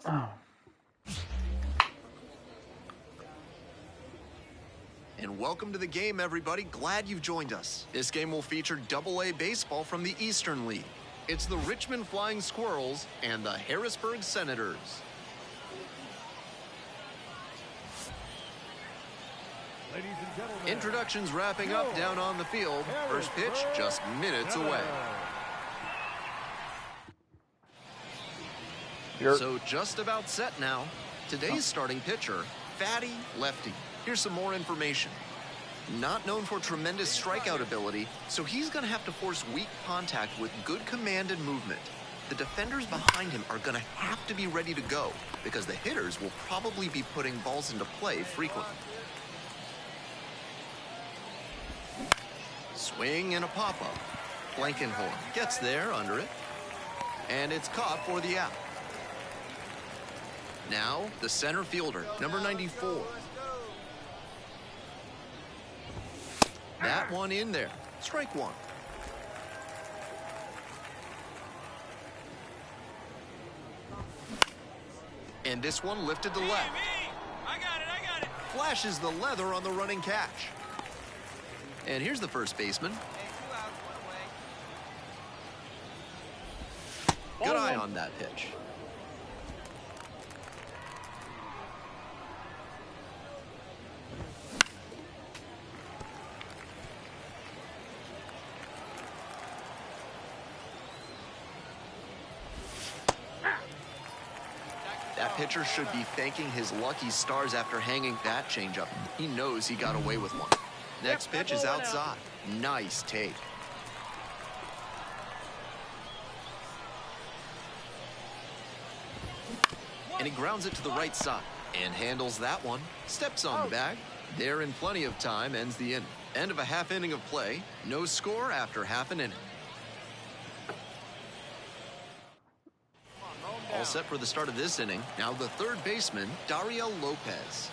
And welcome to the game, everybody. Glad you've joined us. This game will feature Double-A baseball from the Eastern League. It's the Richmond Flying Squirrels and the Harrisburg Senators. Ladies and gentlemen, Introductions wrapping up down on the field. First pitch just minutes away. So just about set now. Today's starting pitcher, Fatty Lefty. Here's some more information. Not known for tremendous strikeout ability, so he's going to have to force weak contact with good command and movement. The defenders behind him are going to have to be ready to go because the hitters will probably be putting balls into play frequently. Swing and a pop-up. Blankenhorn gets there under it, and it's caught for the out. Now, the center fielder, number 94. That one in there. Strike one. And this one lifted to left. I got it. Flashes the leather on the running catch. And here's the first baseman. Good eye on that pitch. That pitcher should be thanking his lucky stars after hanging that changeup. He knows he got away with one. Next pitch is outside. Nice take. And he grounds it to the right side and handles that one. Steps on the bag. There in plenty of time, ends the inning. End of a half inning of play. No score after half an inning. All set for the start of this inning. Now the third baseman, Dariel Lopez.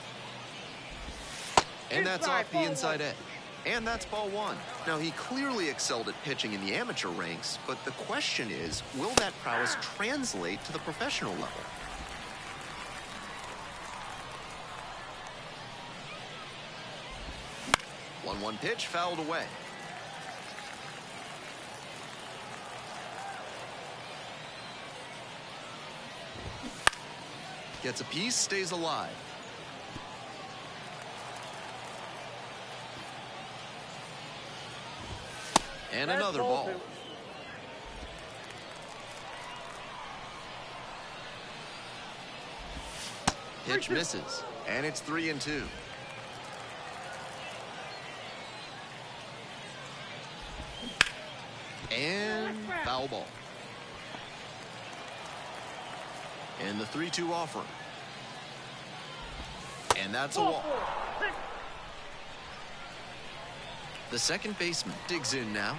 And that's off the inside edge. And that's ball one. Now, he clearly excelled at pitching in the amateur ranks, but the question is, will that prowess translate to the professional level? One pitch fouled away. Gets a piece, stays alive. And another ball. Pitch misses, and it's 3-2. And foul ball. And the 3-2 offer. And that's a walk. The second baseman digs in now.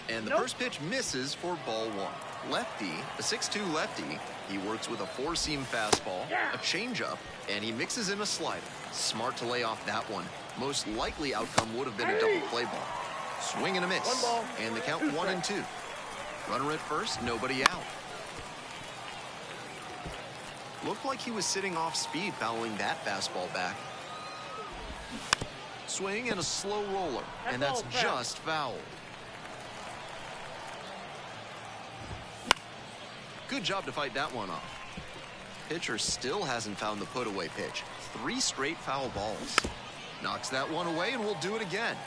And the first pitch misses for ball one. Lefty, a 6'2 lefty, he works with a four-seam fastball, a changeup, and he mixes in a slider. Smart to lay off that one. Most likely outcome would have been a double play ball. Swing and a miss. And the count 1-2. Runner at first, nobody out. Looked like he was sitting off speed fouling that fastball back. Swing and a slow roller, and that's just foul. Good job to fight that one off. Pitcher still hasn't found the put-away pitch. 3 straight foul balls. Knocks that one away, and we'll do it again.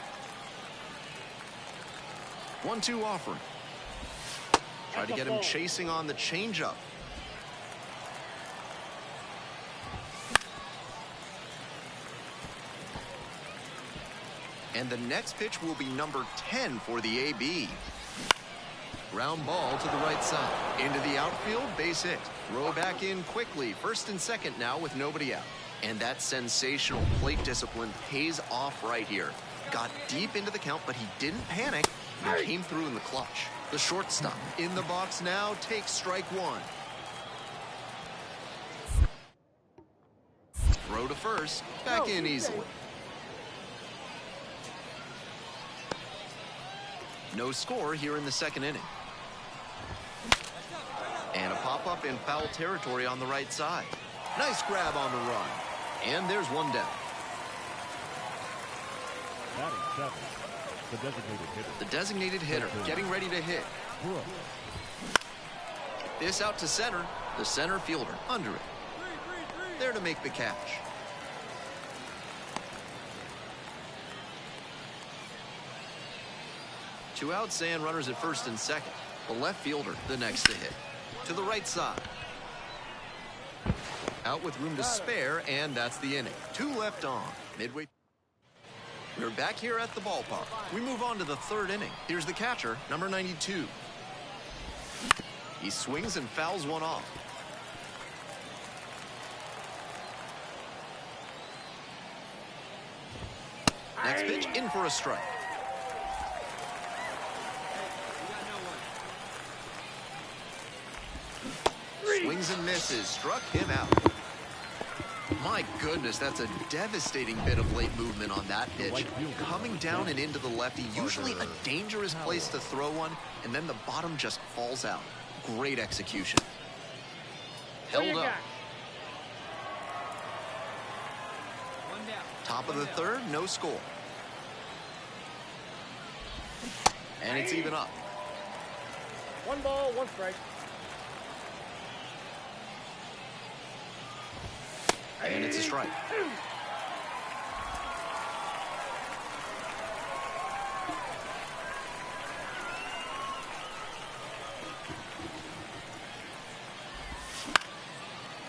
1-2 offering. Try to get him chasing on the changeup. And the next pitch will be number 10 for the AB. Ground ball to the right side. Into the outfield, base hit. Throw back in quickly. First and second now with nobody out. And that sensational plate discipline pays off right here. Got deep into the count, but he didn't panic. He came through in the clutch. The shortstop in the box now takes strike one. Throw to first. Back in easily. No score here in the second inning. And a pop-up in foul territory on the right side. Nice grab on the run. And there's one down. Batting seventh, the designated hitter. The designated hitter getting ready to hit. This out to center. The center fielder under it. There to make the catch. Two outs and runners at first and second. The left fielder the next to hit. To the right side. Out with room to spare, and that's the inning. Two left on. Midway. We're back here at the ballpark. We move on to the third inning. Here's the catcher, number 92. He swings and fouls one off. Next pitch, in for a strike. Swings and misses, struck him out. My goodness, that's a devastating bit of late movement on that pitch. Coming down and into the lefty, usually a dangerous place to throw one, and then the bottom just falls out. Great execution. Held up. Top of the third, no score. And it's even up. 1 ball, 1 strike. And it's a strike.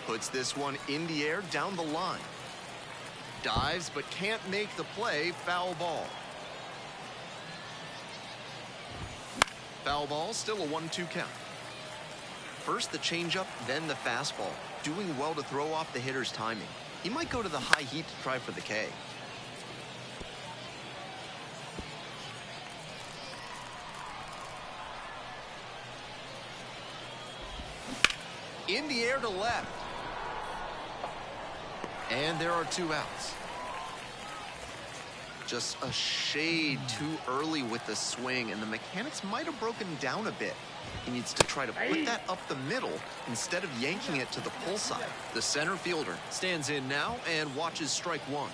Puts this one in the air down the line. Dives but can't make the play. Foul ball. Foul ball, still a 1-2 count. First the changeup, then the fastball. Doing well to throw off the hitter's timing. He might go to the high heat to try for the K. In the air to left. And there are 2 outs. Just a shade too early with the swing, and the mechanics might have broken down a bit. He needs to try to put that up the middle instead of yanking it to the pull side. The center fielder stands in now and watches strike 1.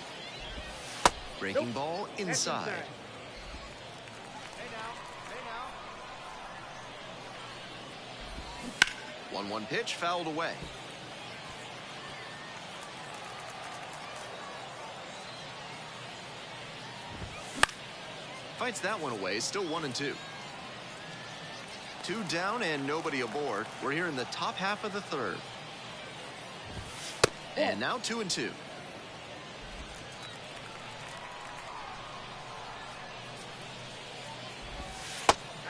Breaking ball inside. 1-1 pitch fouled away. Fights that one away, still 1-2. 2 down and nobody aboard. We're here in the top half of the third. And now 2-2.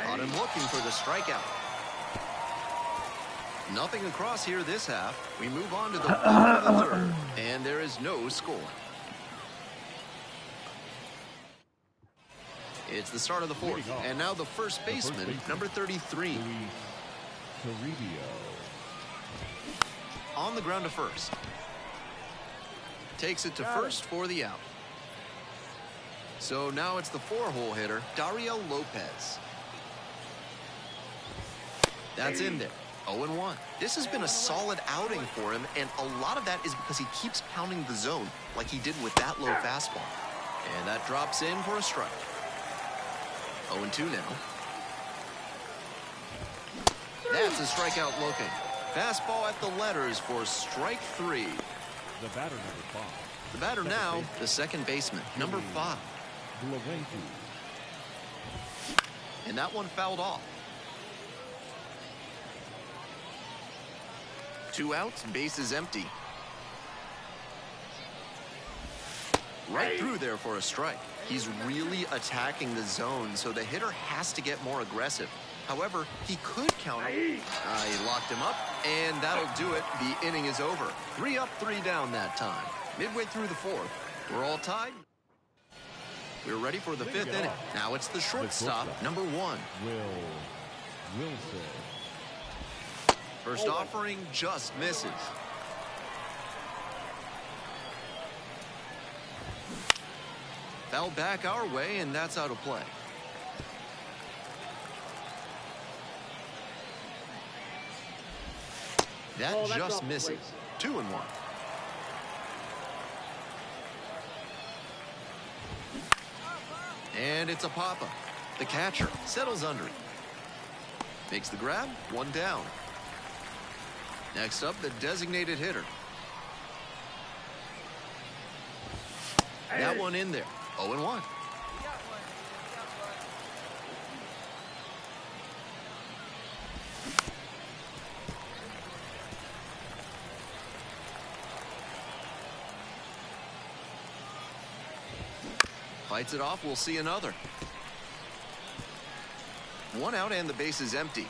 Caught him looking for the strikeout. Nothing across here this half. We move on to the bottom of the third. And there is no score. It's the start of the fourth. And now the first baseman, number 33. On the ground to first. Takes it to first for the out. So now it's the 4-hole hitter, Dario Lopez. That's in there. 0-1. This has been a solid outing for him, and a lot of that is because he keeps pounding the zone like he did with that low fastball. And that drops in for a strike. 0-2 now. That's a strikeout looking. Fastball at the letters for strike 3. The batter, number 5. The batter now, the second baseman, number 5. And that one fouled off. 2 outs, bases empty. Right through there for a strike. He's really attacking the zone, so the hitter has to get more aggressive. However, he could counter. He locked him up, and that'll do it. The inning is over. 3 up, 3 down that time. Midway through the fourth, we're all tied. We're ready for the 5th inning. Now it's the shortstop, number 1. Wilson. First offering just misses. Foul back our way, and that's out of play. That Oh, that's just off the misses. plate. 2-1. And it's a pop-up. The catcher settles under it. Makes the grab, 1 down. Next up, the designated hitter. That one in there. 0-1. Fights it off, we'll see another. 1 out and the base is empty.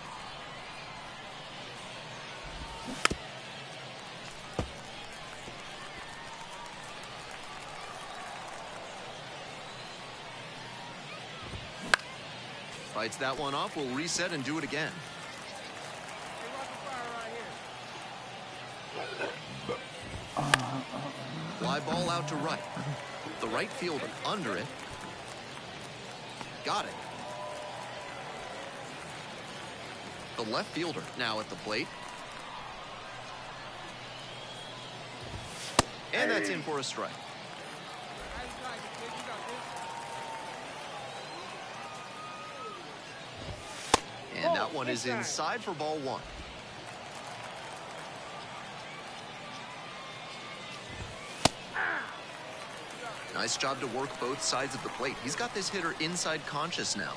Fights that one off, we'll reset and do it again. Fly ball out to right. The right fielder under it. Got it. The left fielder now at the plate. And that's in for a strike. And that one is inside for ball 1. Nice job to work both sides of the plate. He's got this hitter inside conscious now.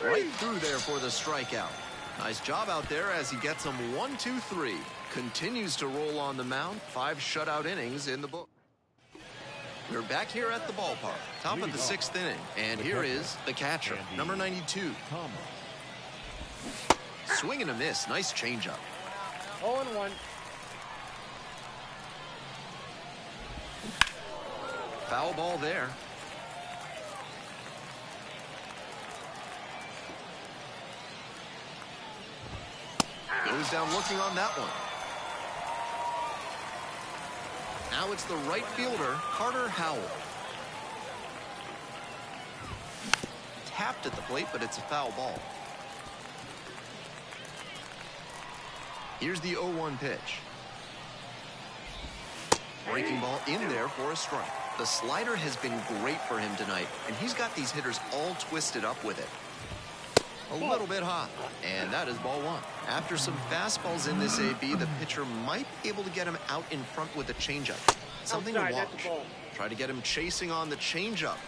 Right through there for the strikeout. Nice job out there as he gets him 1-2-3. Continues to roll on the mound. 5 shutout innings in the book. We're back here at the ballpark, top of the 6th inning. And here is the catcher, number 92. Swing and a miss. Nice changeup. 0-1. Foul ball there. Goes down looking on that one. Now it's the right fielder, Carter Howell. Tapped at the plate, but it's a foul ball. Here's the 0-1 pitch. Breaking ball in there for a strike. The slider has been great for him tonight, and he's got these hitters all twisted up with it. A little bit hot, and that is ball 1. After some fastballs in this AB, the pitcher might be able to get him out in front with a changeup. Something to watch. Try to get him chasing on the changeup.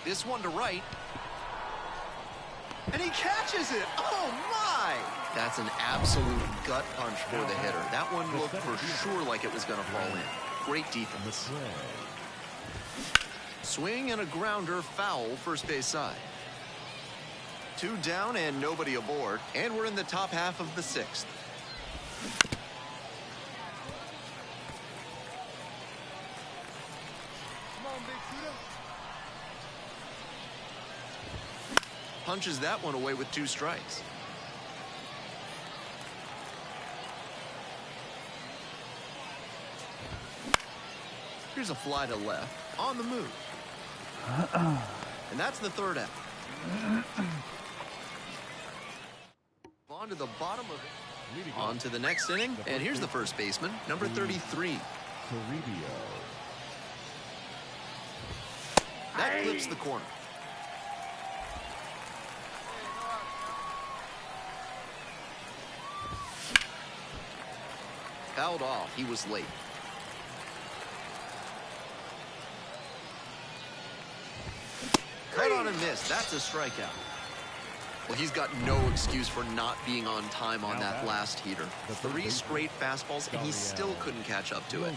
This one to right. And he catches it. Oh, my! That's an absolute gut punch for the hitter. That one looked for sure like it was going to fall in. Great defense. Swing and a grounder, foul, first base side. 2 down and nobody aboard, and we're in the top half of the 6th. Come on, big shooter. Punches that one away with 2 strikes. Here's a fly to left, on the move. And that's the 3rd out. On to the bottom of it. On to the next inning, and here's the first baseman, number 33. That clips the corner. Fouled off, he was late. Cut on and miss. That's a strikeout. Well, he's got no excuse for not being on time on that last heater. 3 straight fastballs, and he still couldn't catch up to it.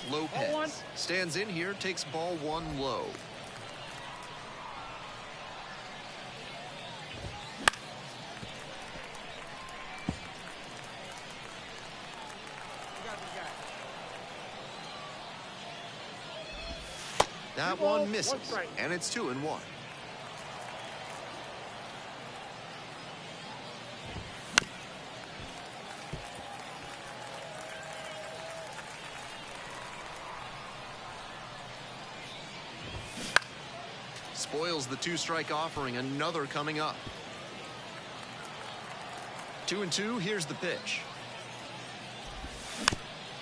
Lopez stands in here, takes ball 1 low. That one misses, and it's 2-1. Spoils the two-strike offering. Another coming up. 2-2. Here's the pitch.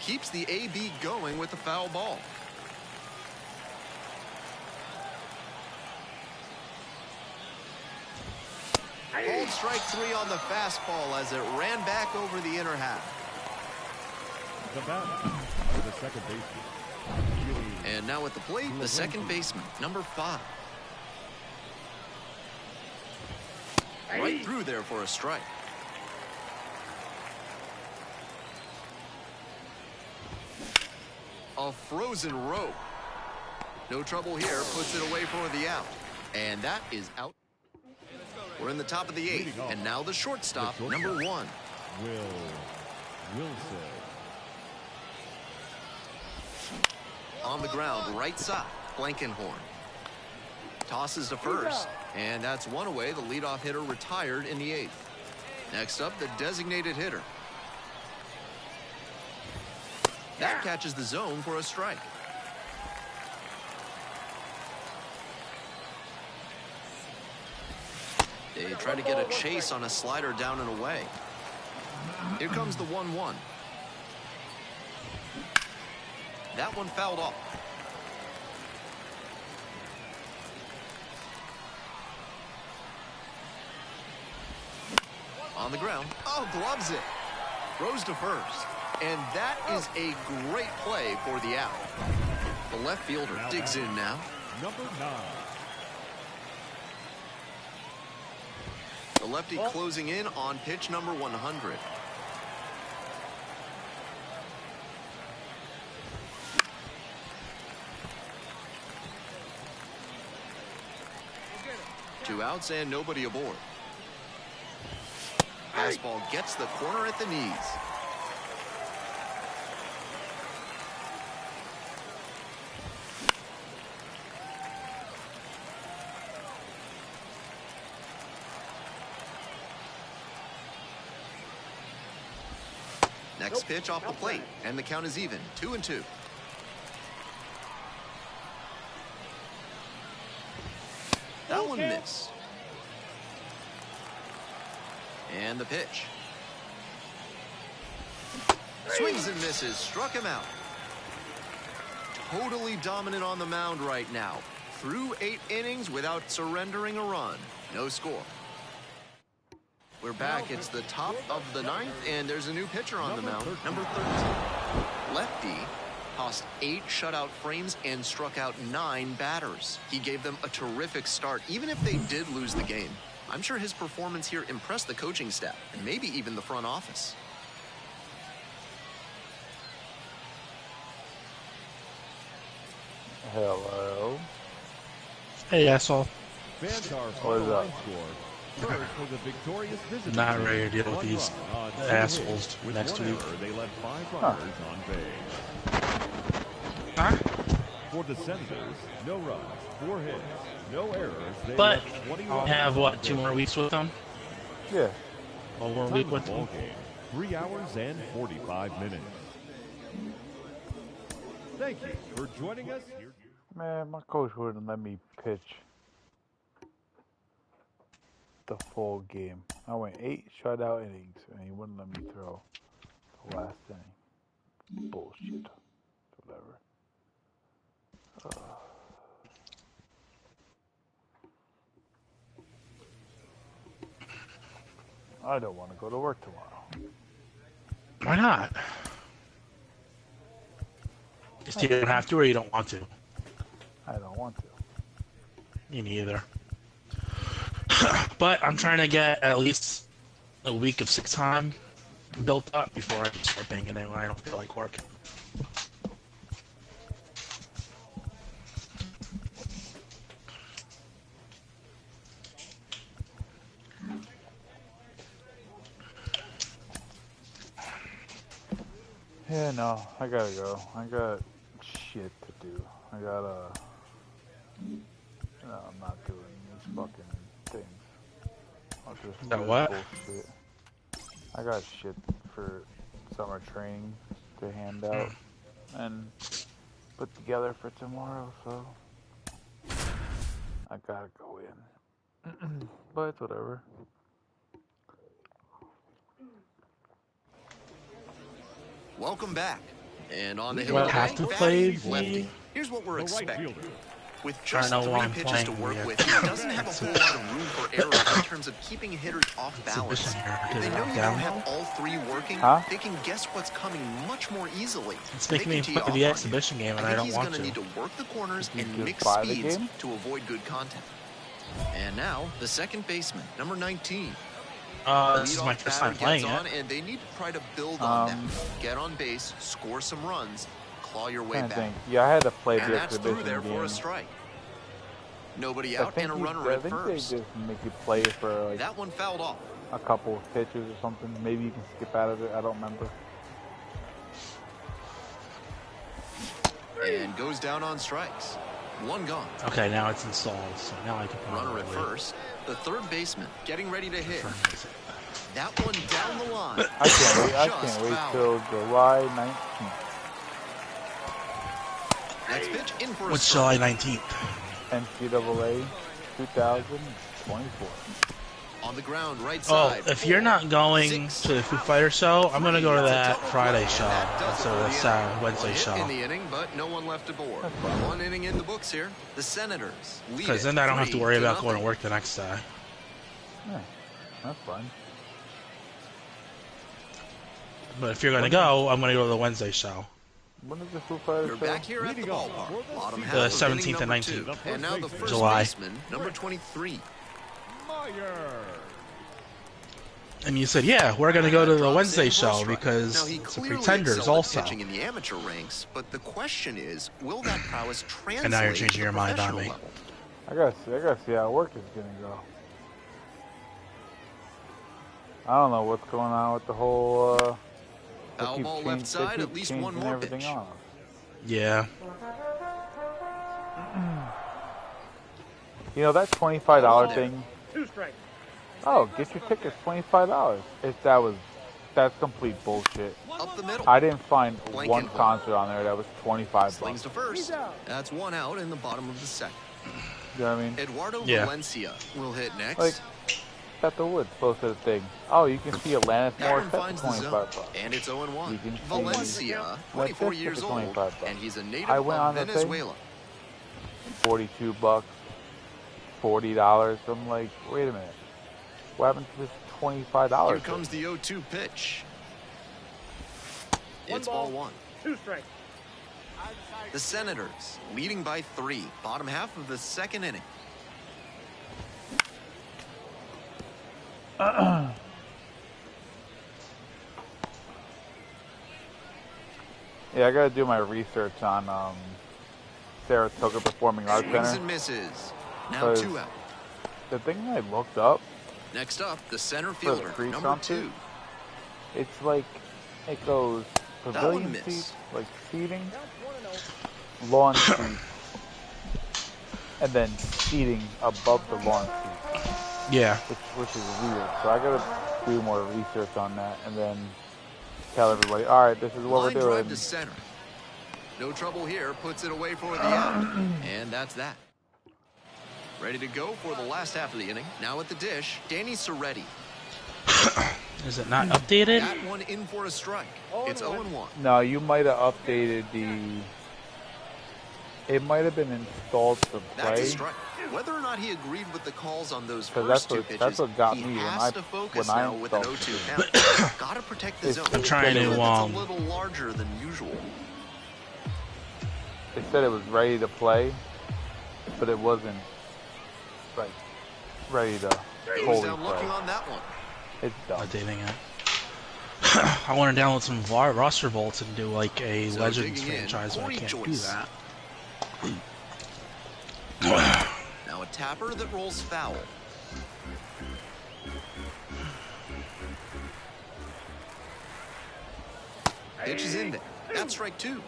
Keeps the AB going with the foul ball. Called strike 3 on the fastball as it ran back over the inner half. The batter, the second baseman. And now at the plate, the second baseman, number 5. Right through there for a strike. A frozen rope. No trouble here, puts it away for the out. And that is out. We're in the top of the 8th, and now the shortstop, number 1. Wilson. On the ground, right side, Blankenhorn. Tosses to first, and that's one away. The leadoff hitter retired in the 8th. Next up, the designated hitter. That catches the zone for a strike. They try to get a chase on a slider down and away. Here comes the 1-1. That one fouled off. On the ground. Oh, gloves it. Throws to first. And that is a great play for the out. The left fielder digs in now. Number 9. The lefty closing in on pitch number 100. Two outs and nobody aboard. Fastball gets the corner at the knees. Next pitch off the plate, and the count is even, 2-2. That one missed. And the pitch. Swings and misses, struck him out. Totally dominant on the mound right now. Through 8 innings without surrendering a run. No score. We're back. It's the top of the 9th, and there's a new pitcher on the mound, number 13. Lefty tossed 8 shutout frames and struck out 9 batters. He gave them a terrific start, even if they did lose the game. I'm sure his performance here impressed the coaching staff, and maybe even the front office. Hello. Hey, asshole. Fans are What is up? Not ready to deal with these assholes next week. They left 5 runners on base. Huh? For the Senators, no runs, 4 hits, no errors. They But left 21 I'll have, what, 2 more weeks with them? Yeah. 1 more Time week of with the ball them? game, 3 hours and 45 minutes. Thank you for joining us here. Man, my coach wouldn't let me pitch the full game. I went 8 shutout innings, and he wouldn't let me throw the last inning. Bullshit. Whatever. I don't want to go to work tomorrow. Why not? Just you don't have to or you don't want to? I don't want to. Me neither. But I'm trying to get at least a week of sick time built up before I start banging it when I don't feel like working. Yeah, no, I gotta go. I got shit to do. I gotta... No, I'm not doing these fucking things. I'll just That do what? bullshit. I got shit for summer training to hand out and put together for tomorrow, so... I gotta go in. But it's whatever. Welcome back. And on the You hill don't today, have to batting play lefty. the- Here's what we're The right expecting. fielder. With I just don't know 3 why I'm pitches to playing work the with, he doesn't have a whole lot of room for error in terms of keeping hitters off balance. Exhibition here. If they know you don't have all 3 working, Huh? they can guess what's coming much more easily. It's They making can me tee play off the on you. exhibition game, and I I think don't he's want going to to. need to work the corners Did you and just mix buy the speeds game? to avoid good contact. And now, the second baseman, number 19. This is my Leadoff first time batter playing gets on, it. and they need to try to build on that. Get on base, score some runs, claw your way I back. think. Yeah, I had to play And the that's through exhibition there game. for a strike. Nobody I out think and a you- runner I at think first. they just make you play it for like That one fouled off. a couple of pitches or something. Maybe you can skip out of it. I don't remember. And goes down on strikes. One gone. Okay, now it's installed, so now I can Runner at probably first. The third baseman getting ready to hit. ferment it. That one down the line. I can't wait. I Just can't wait fouled. till July 19th. Next pitch in for a What's strike. July 19th? NCAA 2024. On the ground, right Oh, side. if you're not going 6. to the Foo Fighters show, I'm gonna go to It's a that double Friday play, show and that does it instead for of the the inning. Saturday, One Wednesday hit show. in the inning, but no one left aboard. One inning in the books here. The Senators lead Because it then I don't have to 3-0. worry about going to work the next day. Yeah, that's fine. But if you're gonna go, I'm gonna go to the Wednesday show. When is the Foo Fighters You're show? back here at the Leading off ballpark. for the Bottom season. half The of 17th and inning number 19th. 2. And now the first July. baseman, number 23. Meyer. And you said, yeah, we're gonna go to the Drops Wednesday in for a show strike. because Now, he it's the clearly Pretenders excelled at also. pitching in the amateur ranks, but the question is, will that prowess translate And now you're to changing the your mind on professional me. level? I gotta see how work is gonna go. I don't know what's going on with the whole. They Foul keep ball change- left they side, keep at least one changing more everything pitch. on us. Yeah. You know that $25 Oh. thing. 2 strikes. Oh, get your tickets, $25. That's complete bullshit. Up the middle. I didn't find Blank one and home. concert on there that was $25. Slings to first. He's out. That's one out in the bottom of the second. You know what I mean? Eduardo Yeah. Valencia will hit next. Like, at the Woods, close to the thing. Oh, you can see Alanis that one Morissette finds for the zone, $25. and it's 0-1. You can see- Valencia, 24 That's years just old, 25 bucks. and he's a native I went of on the thing. Venezuela. $42, $40. I'm like, wait a minute. What happened to this $25? Here comes the 0-2 pitch. One It's ball ball. 1. 2 strikes. The Senators leading by 3, bottom half of the second inning. Yeah, I gotta do my research on Saratoga Performing Arts Swings Center. and misses. Now Because- 2 out. The thing I looked up, Next up, the center the fielder, free number concert? 2. it's like, it goes one pavilion missed. seats, like seating, Counts 1-0. lawn seats, and then seating above the lawn seats, Yeah. which is weird. So I gotta do more research on that and then tell everybody, all right, this is what Line we're drive doing. to center. No trouble here, puts it away for the out. And that's that. Ready to go for the last half of the inning. Now at the dish, Danny Soretti. Is it not updated? That one in for a strike. It's 0-1. No, you might have updated it might have been installed to That's a play. strike. Whether or not he agreed with the calls on those 'Cause first that's 2 what- pitches, that's what got he me when has I- to focus when I now with an installed 0-2 count. Gotta protect the It's- zone. I'm trying to, Even if it's um, a little larger than usual. They said it was ready to play, but it wasn't like ready to Goes fully down looking play. on that one. It's dumb. Updating it. I want to download some roster vaults and do like a So Legends digging in, franchise, but I Corey can't do Joyce. that. Now a tapper that rolls foul. Pitch is in there. That's strike 2.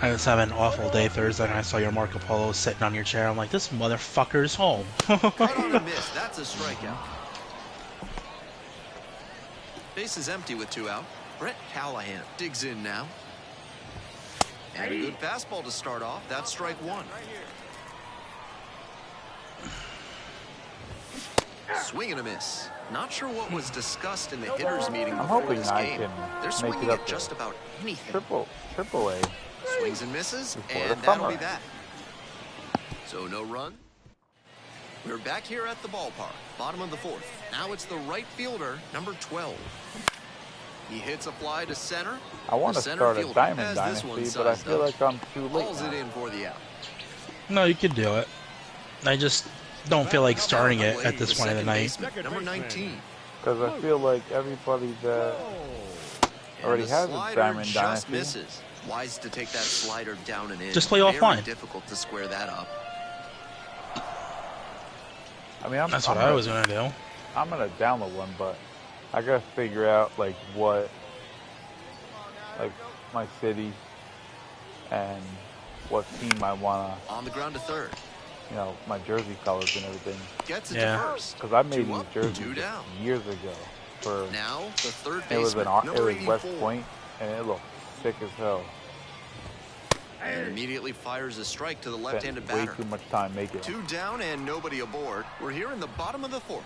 I was having an awful day Thursday and I saw your Marco Polo sitting on your chair. I'm like, this motherfucker's home. Cut on a miss. That's a strikeout. Base is empty with 2 out. Brett Callahan digs in now. And a good fastball to start off. That's strike 1. Swing and a miss. Not sure what was discussed in the hitters meeting I'm before hoping this I game. can They're make swinging it up at there. just about anything. Triple A. Swings and misses, Before and the that'll summer. be that. So no run. We're back here at the ballpark, bottom of the fourth. Now it's the right fielder, number 12. He hits a fly to center. I want The to center start a fielder Diamond has this one Dynasty, but I sized feel up. like I'm too late Hauls it now. in for the out. No, you could do it. I just don't feel like starting it at this point of the night. Baseman, number 19. Because I feel like everybody that already And the has a slider Diamond just Dynasty. misses. Wise to take that slider down and in. Just play Very offline. difficult to square that up. I mean, That's what I was gonna do. I'm gonna download one, but I gotta figure out like what, like my city and what team I wanna, On the ground to third. you know, my jersey colors and everything. Gets it Yeah. to first. Because I made Two these up, jerseys two down. years ago. For Now the third it was baseman, it number was West 84. Point, and it looked sick as hell. And immediately fires a strike to the Spent left-handed way batter. too much time making it. 2 down and nobody aboard. We're here in the bottom of the fourth.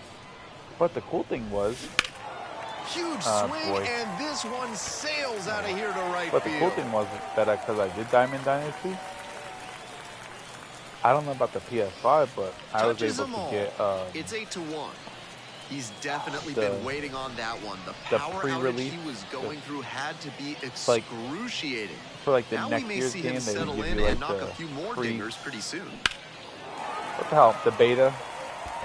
But the cool thing was, Huge Oh, swing, boy. and this one sails out of here to right but the field. cool thing was that because I did Diamond Dynasty, I don't know about the PS5, but I was Touches able them to all. get It's 8-1. He's definitely The- been waiting on that one. The the power outage pre-release, he was going through had to be like, excruciating. for like the Now we next may year's see game. him They settle would give in you like and knock the a few more free, dingers pretty soon. what the hell, the beta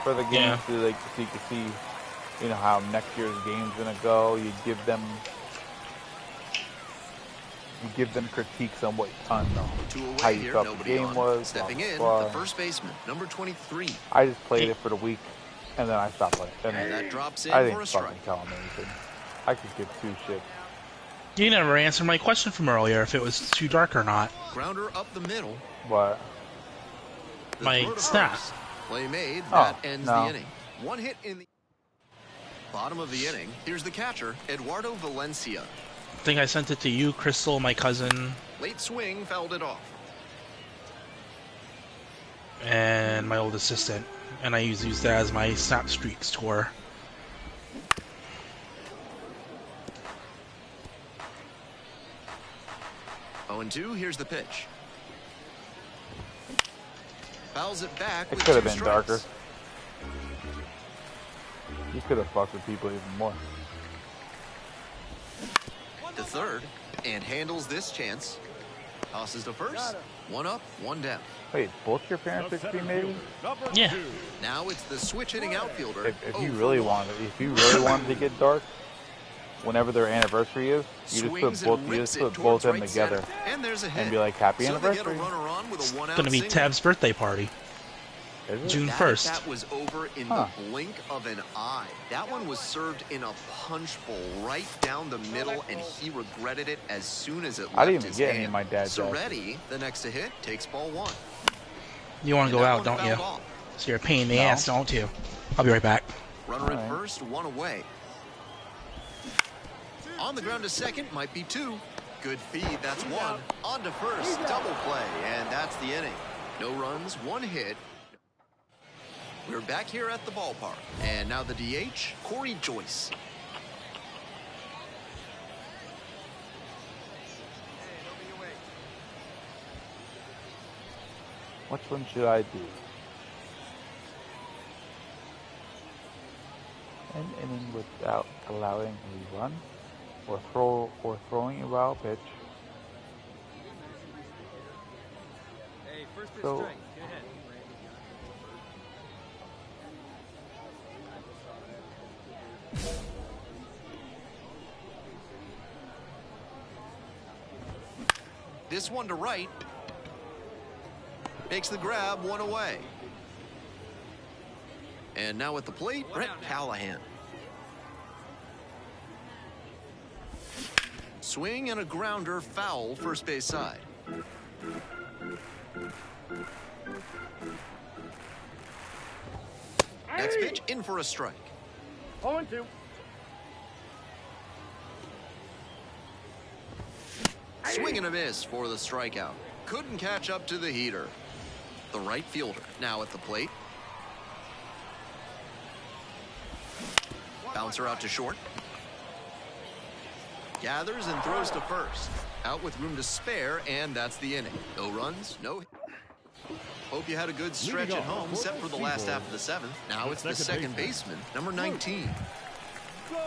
for the game, Yeah. so like so you can see, you know, how next year's game's gonna go. You give them critiques on what on Two how away you here, thought the nobody game on. was. Stepping blah, in, blah, the blah. first baseman, number 23. I just played it for the week, and then I stopped playing. And that drops in I for didn't a fucking strike. tell him anything. I could give two shits. You never answered my question from earlier if it was too dark or not. Grounder up the middle. But The My throw to snap. first. Play made. Oh, That ends no. the inning. One hit in the bottom of the inning. Here's the catcher, Eduardo Valencia. I think I sent it to you, Crystal, my cousin, Late swing, fouled it off. and my old assistant. And I used that as my snap streak score. Oh, and 2. Here's the pitch. Fouls it back. it with could have 2 been strikes. darker. You could have fucked with people even more. To third, and handles this chance. Tosses to first. 1 up, 1 down. Wait, both your parents are cremated? Yeah. Now it's the switch hitting outfielder. If you 0 really for 1. wanted to get dark, whenever their anniversary is, you Swings just put and both rips it of towards them right together center, and there's a hit. and be like, happy So they get a anniversary. runner on with a one-out Gonna be single. Tab's birthday party. Is it? June That 1st. That was over in Huh. the blink of an eye. That one was served in a punch bowl right down the middle, and he regretted it as soon as it left I didn't even his get hand. any of my dad's Soretti, the next to hit, takes ball 1. You want to And go that out, one don't you? fouled off. So you're a pain in the No. ass, don't you? I'll be right back. Runner at Alright. first, 1 away. On the ground to second, might be 2. Good feed, that's 1. On to first, double play, and that's the inning. No runs, 1 hit. We're back here at the ballpark. And now the DH, Corey Joyce. Which one should I do? An inning without allowing a run, or throwing a wild pitch. Hey, first pitch So- strike. Go ahead. This one to right. Makes the grab, 1 away. And now at the plate, Brett Callahan. Swing and a grounder, foul, first base side. Next pitch, in for a strike. 0-2. Swing and a miss for the strikeout. Couldn't catch up to the heater. The right fielder now at the plate. Bouncer out to short. Gathers and throws to first. Out with room to spare, and that's the inning. No runs, no. Hope you had a good stretch at home, set for the last half of the seventh. Now it's the second baseman, number 19. Go!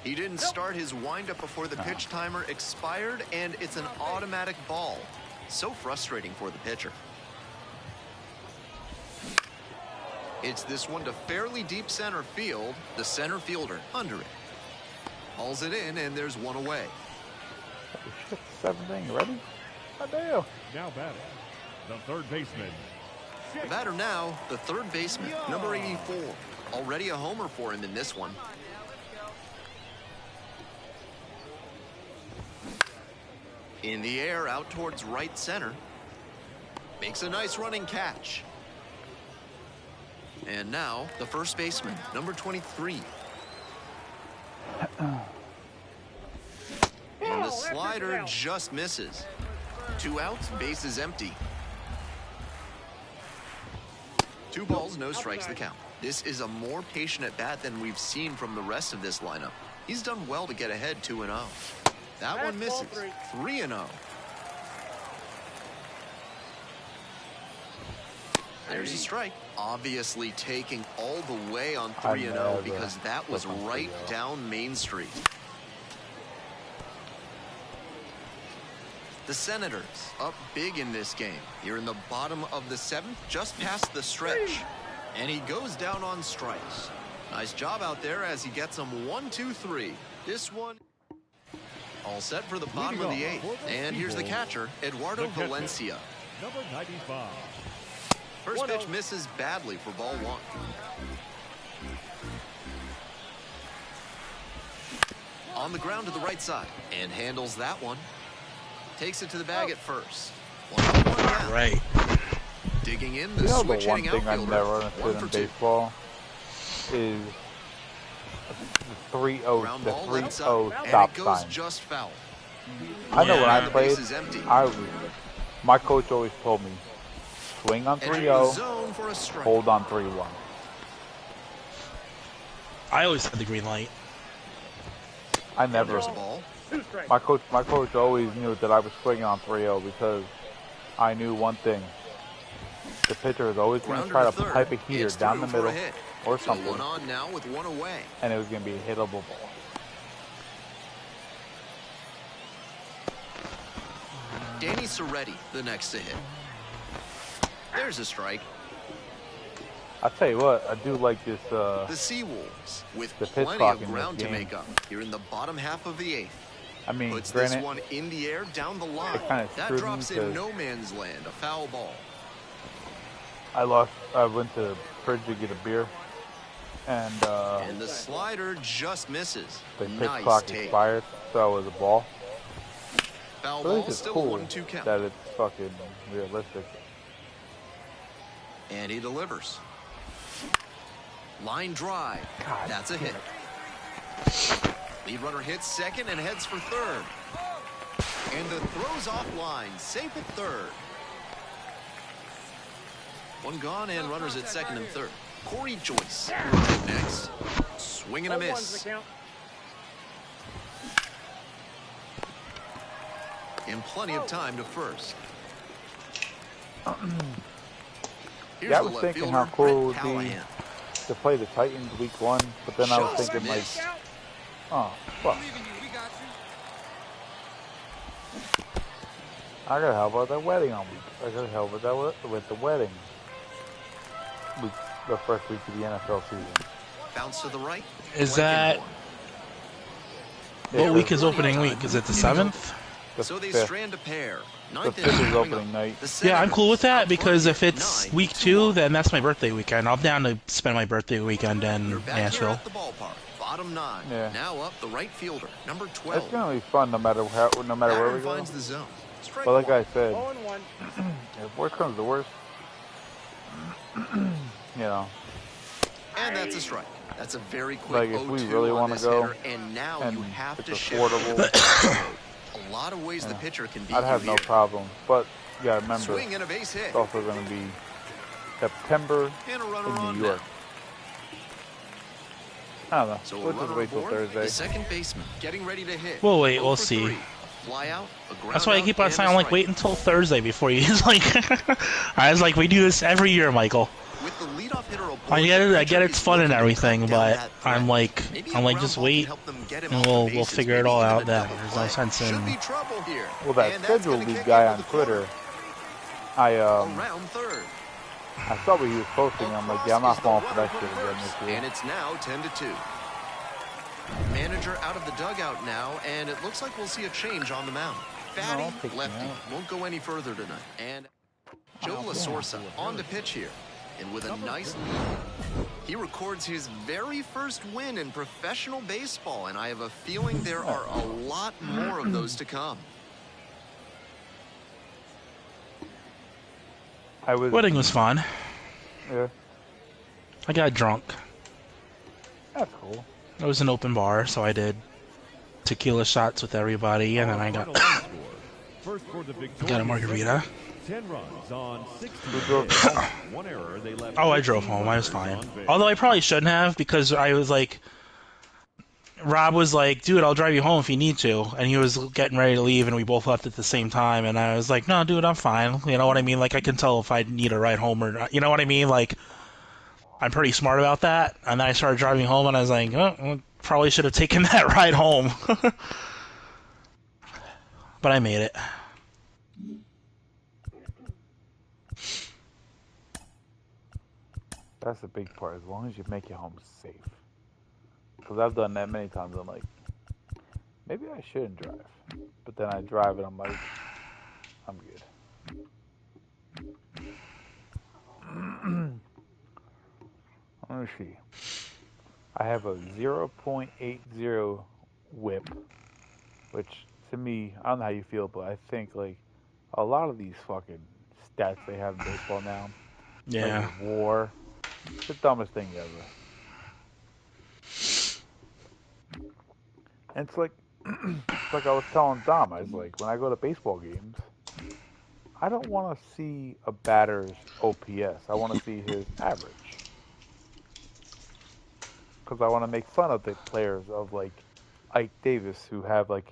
He didn't start his windup before the pitch timer expired, and it's an automatic ball. So frustrating for the pitcher. It's this one to fairly deep center field. The center fielder under it. Hauls it in, and there's one away. Holy shit, 7th inning, ready? God damn. Now batting, the third baseman. The batter now, the third baseman, number 84. Already a homer for him in this one. In the air, out towards right center. Makes a nice running catch. And now, the first baseman, number 23. And the slider just misses. 2 outs, bases empty. 2 balls, no strikes the count. This is a more patient at bat than we've seen from the rest of this lineup. He's done well to get ahead 2-0. That one misses. 3-0. There's a strike. Obviously taking all the way on 3-0 because that was right down Main Street. The Senators up big in this game. Here in the bottom of the 7th, just past the stretch. And he goes down on strikes. Nice job out there as he gets them 1, 2, 3. This one all set for the bottom of the 8th. And here's the catcher, Eduardo Valencia. Number 95. First pitch misses badly for ball 1. On the ground to the right side and handles that one. Takes it to the bag at first. 1 down. Right. Digging in the You know, switch the one hitting thing I've outfielder. never 1 understood for in 2. baseball is the 3-0, Ground the ball left 3-0 side, and stop it goes sign. just foul. I know when I The played, base is empty. my coach always told me, swing on Entering the 3-0, zone for a strike. hold on 3-1. I always had the green light. I never. There's a ball. 2 strikes. My coach always knew that I was swinging on 3-0 because I knew one thing. The pitcher is always going to Grounder try to to third. pipe a heater It's down the through for a middle hit. or So something, 1 on now with 1 away. and it was going to be a hittable ball. Danny Soretti, the next to hit. There's a strike. I tell you what, I do like this. The Seawolves with The pitch plenty clock of in this ground to game. make up. Here in the bottom half of the 8th. I mean, Puts this granted, one in the air down the line. kinda That screwed me drops in because no man's land. A foul ball. I went to Fridge to get a beer, and And the slider just misses. the pitch Nice clock take. expired, so it was a ball. Foul So at least ball, it's still a cool 1-2 count. that it's fucking realistic. And he delivers. Line drive. God That's a hit. Lead runner hits second and heads for third. And the throw's offline. Safe at third. 1 gone and runners at second and third. Corey Joyce next. Swing and a 0-1's miss. the count. And plenty of time to first. Here's Yeah, I the was left thinking fielder, how cool it Brett would be Callahan. to play the Titans week 1, but then I was Just thinking like, missed. oh fuck, Believe in you. We got you. I gotta help with that wedding on week. I gotta help with that with the wedding. Week, the first week of the NFL season. Bounce to the right. Is Blank that in one. Yeah, what week is opening week? Is it the 7th? The So they 5th. strand a pair. The 9th 5th inning is coming opening up. night. The Yeah, I'm cool with Senators that because if up it's 9, week 2, then that's my birthday weekend. I'm down to spend my birthday weekend They're in back here Nashville. at the ballpark. Bottom 9. Yeah. Now up the right fielder, number 12. It's gonna be fun no matter where we Aaron go. finds the zone. Strike But like one. I said, 0-1. if worst comes to worst, you know, And that's a strike. That's a very quick Like, if we 0-2 really on want this to go, hitter, and now and you have it's to shift. affordable, A lot of ways the pitcher can beat I'd have you no here. problem. But you gotta remember, Swing and a base hit. it's also going to be September And a runner in on New York. now. I don't know. So We'll a just runner wait till aboard, Thursday. the second baseman getting ready to hit. We'll wait, 0 we'll for see. 3. Fly out, a ground That's why I out, keep on and a saying, like, strike. wait until Thursday before you. It's like, I was like, we do this every year, Michael. With the leadoff hitter aboard, I get it. the I get pitcher it's is fun and looking to everything, cut down but that threat. I'm like, Maybe a just ground ball can wait, help them get him and off the we'll bases, figure it maybe all even out a then. double There's play. no sense Should in. be trouble here. Well, that And that's schedule gonna league kick guy into on the corner. Twitter, I Around third. I saw what he was posting. I'm like, yeah, I'm not falling for that shit again this And year. it's now 10-2. Manager out of the dugout now, and it looks like we'll see a change on the mound. I'll Fatty, take him lefty, out. won't go any further tonight. And Joe La Sorsa on to pitch here. And with a nice lead, he records his very first win in professional baseball, and I have a feeling there are a lot more of those to come. Wedding was fun. Yeah, I got drunk. that's cool. It was an open bar, so I did tequila shots with everybody, and then I got First for the got a margarita. 10 runs on 6 Who drove hits. One error. They left Oh, I drove home. I was fine. Although I probably shouldn't have, because I was like, Rob was like, dude, I'll drive you home if you need to. And he was getting ready to leave, and we both left at the same time. And I was like, no, dude, I'm fine. You know what I mean? Like, I can tell if I need a ride home or not. You know what I mean? Like, I'm pretty smart about that. And then I started driving home, and I was like, oh, well, probably should have taken that ride home. But I made it. That's the big part. As long as you make it home safe. Because I've done that many times. I'm like, maybe I shouldn't drive. But then I drive and I'm like, I'm good. Let me see. I have a 0.80 whip, which to me, I don't know how you feel, but I think like a lot of these fucking stats they have in baseball now, Yeah. like WAR, the dumbest thing ever. And it's like, it's like I was telling Dom, I was like, when I go to baseball games, I don't want to see a batter's OPS. I want to see his average. Because I want to make fun of the players of like Ike Davis who have an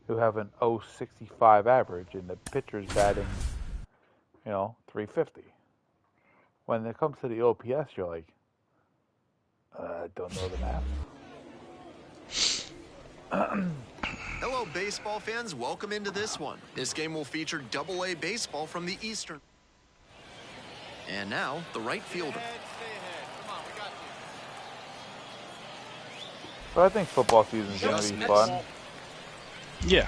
0.65 average and the pitcher's batting, 350. When it comes to the OPS, you're like, I don't know the math. Hello, baseball fans. Welcome into this one. This game will feature Double-A baseball from the Eastern. And now, the right fielder. But I think football season is going to be fun. Yeah.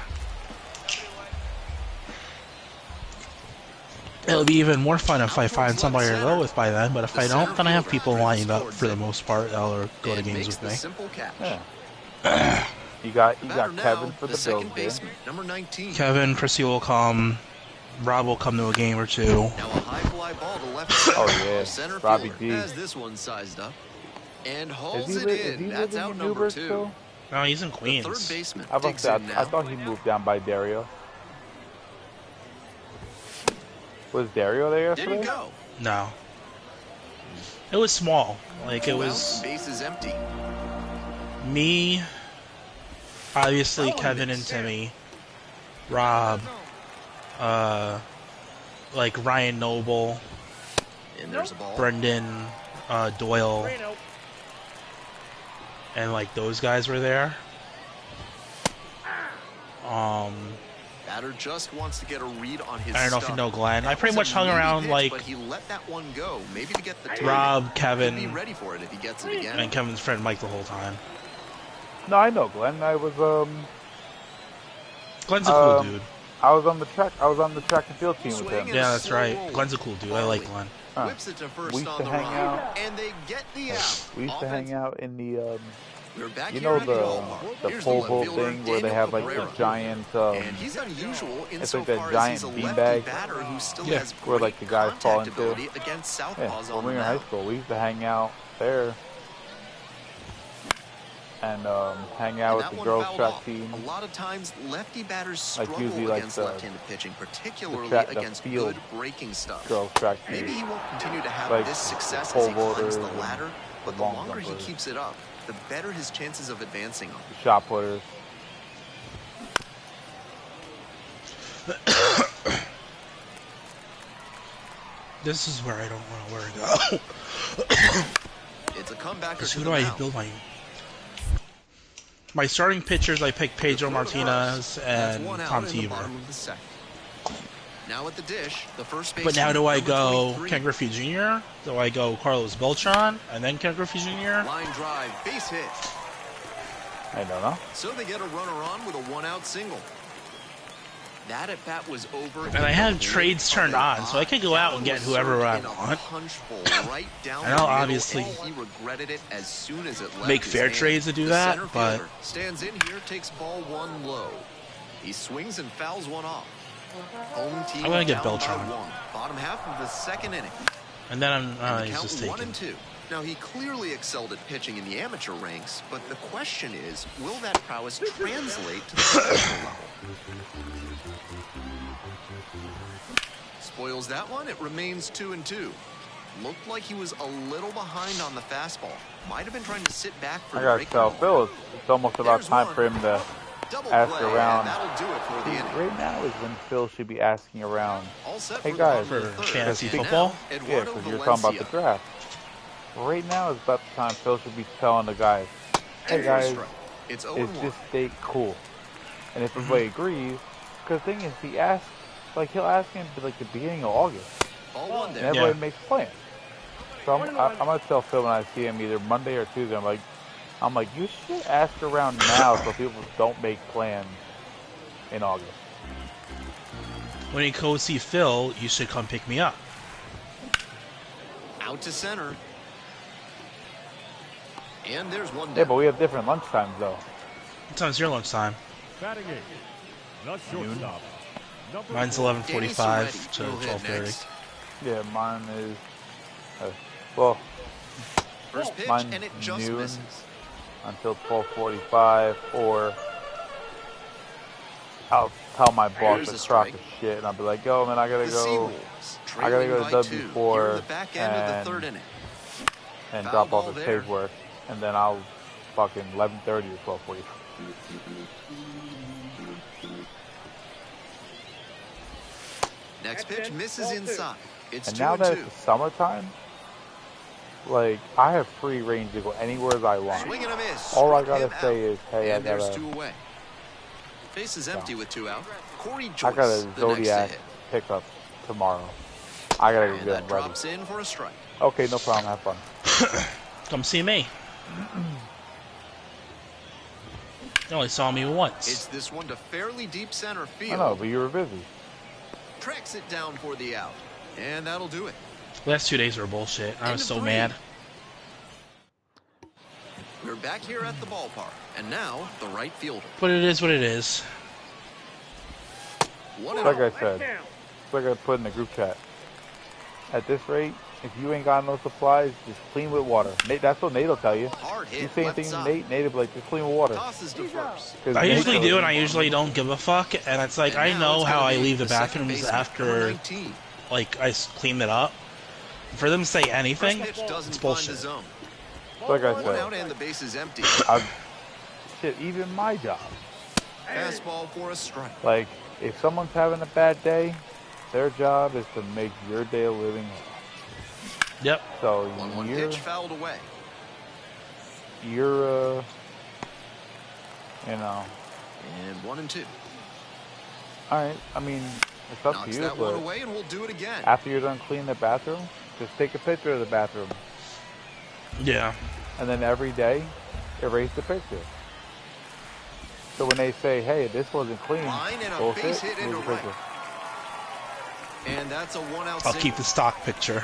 It'll be even more fun if I find somebody to go with by then, but if I don't, then I have people lined up for the most part that'll go to games with me. Simple catch. Yeah. You got Batter Kevin now, for the the second Bills game. baseman, number 19. Kevin, Chrissy will come, Rob will come to a game or two. Now a high fly ball to left center. Oh, yeah. The center Robbie fielder D. has this one sized up and Is hauls he, it is he in. That's living out in number Newburgh 2. still? No, he's in The Queens. third baseman I digs in now. thought he moved down by Dario. Was Dario there yesterday? Didn't go. No. It was small. Like, it Two was outs, base is empty. me, obviously Kevin and Timmy, Rob, like Ryan Noble, And there's a ball. Brendan, Doyle, and like those guys were there. Batter just wants to get a read on his I don't know if you stuff. know Glenn. I That pretty was much a hung meaty around pitch, like but he let that one go. Maybe to get the target. Rob, He'll be Kevin, ready for it if he gets it again. and Kevin's friend Mike the whole time. No, I know Glenn. Glenn's a cool dude. I was on the track and field team with Swing him. and Yeah, that's right. slow roll. Glenn's a cool dude. I like Glenn. Huh. Whips it to We first used on to the hang run, out. and they get the out. We used to hang out in the We're back you here know at the the ballpark. Here's pole left vault fielder, thing where they Daniel have like Cabrera. the giant And he's unusual it's like insofar that as giant he's a beanbag. lefty batter who still Yeah. has Where, great like, the guys fall contact into. ability against yeah, southpaws when on we the were in high mound. school. We used to hang out there and hang out And with that the one girls fouled track off. team. A lot of times, lefty batters Like struggle usually, like against the- left-handed pitching, particularly the against field good breaking stuff. Girls track team. Maybe he won't continue to have Like this success pole as he climbs vaulters the and ladder, but the long longer he jumpers. keeps it up, the better his chances of advancing are. The shot putters. This is where I don't know where to go. It's a comebacker Because to who the do I mound. build my starting pitchers? I picked Pedro Martinez That's and one out Tom in the Tebow. bottom of the second. Now at the dish, the first base. But now do I go Ken Griffey Jr.? Do I go Carlos Beltran and then Ken Griffey Jr.? Line drive, base hit. I don't know. So they get a runner on with a one-out single. That at bat was over. And I have trades turned on, so I could go out and get whoever I want. Right down And I'll obviously he regretted it as soon as it left make his fair hand. trades to do The that, center but fielder stands in here, takes ball one low. He swings and fouls one off. Home team I'm gonna get down by Beltran. one. Bottom half of the second inning. and then And the he's count just 1 taken. and 2. Now he clearly excelled at pitching in the amateur ranks, but the question is, will that prowess translate to the professional level? Spoils that one. It remains 2 and 2. Looked like he was a little behind on the fastball. Might have been trying to sit back for I the gotta breaking tell ball. Phil it's almost about There's time one. for him to Double ask play, around. and that'll do it for the inning. Right now is when Phil should be asking around. All set Hey for guys, the bottom of the for third. fantasy And football? now, Yeah, Eduardo because you're talking about the Valencia. draft. Right now is about the time Phil should be telling the guys, hey And for a guys, strike. It's 0 is and 1. this date cool? And if everybody agrees, because the thing is, he asks, like he'll ask him like the beginning of August, Ball one and there. everybody Yeah. makes plans. So I'm gonna tell Phil when I see him either Monday or Tuesday. I'm like, you should ask around now so people don't make plans in August. When you go see Phil, you should come pick me up. Out to center. And there's one Yeah, down. but we have different lunch times though. What time's your lunchtime? Batting eight. The shortstop. Number Mine's 4. 11:45 to Danny Soretti will hit 12:30. next. Yeah, mine is, well, First pitch, Mine and it just noon. misses. until 12:45, or I'll tell my boss Here's to a crock strike. of shit, and I'll be like, yo, man, I gotta The go Seawolves I gotta go to trailing by 2 W4 here in the back end of the and- third inning. and Foul drop ball off the there. paperwork, and then I'll fucking 11:30 or 12:40. Next That's pitch it. misses Ball 2. inside. It's And 2 now and that 2. it's the summertime, like I have free range to go anywhere I want. Swing and a miss. All I Struck gotta him say out. is, hey, And I there's gotta 2 away. Base is empty with 2 out. Corey I Joyce, got a the next to Zodiac hit. pickup tomorrow. I gotta go And get that him ready. drops in for a strike. Okay, no problem. Have fun. Come see me. You only saw me once. It's this one to fairly deep center I field. know, but you were busy. Tracks it down for the out. And that'll do it. Last 2 days were bullshit. I End was of so 3. mad. We're back here at the ballpark. And now, the right fielder. But it is what it is. One Like out. I said, it's like I put in the group chat. At this rate, if you ain't got no supplies, just clean with water. Nate, that's what Nate'll tell you. Hard You hit. say Left anything to side. Nate, Nate'll be like, just clean with water. Tosses to first. 'Cause I Nate usually knows- do, and I usually don't give a fuck. And it's like, And I now know it's how gonna I be leave the second bathrooms baseman, number after, 19. like, I clean it up. For them to say First anything, pitch it's doesn't find the bullshit. zone. Like I One said, out and the base is empty. shit, even my job. Fastball for a strike. Like, if someone's having a bad day, their job is to make your day of living hell. Yep. So 1-1 you're, pitch fouled away. you're, you know, And 1 and 2. all right. I mean, it's up to Knocks you, that one but away and we'll do it again. after you're done cleaning the bathroom, just take a picture of the bathroom, Yeah. and then every day, erase the picture. So when they say, "Hey, this wasn't clean," Line and a bullshit, base hit here's into the right. picture. And that's a 1-out I'll single. keep the stock picture.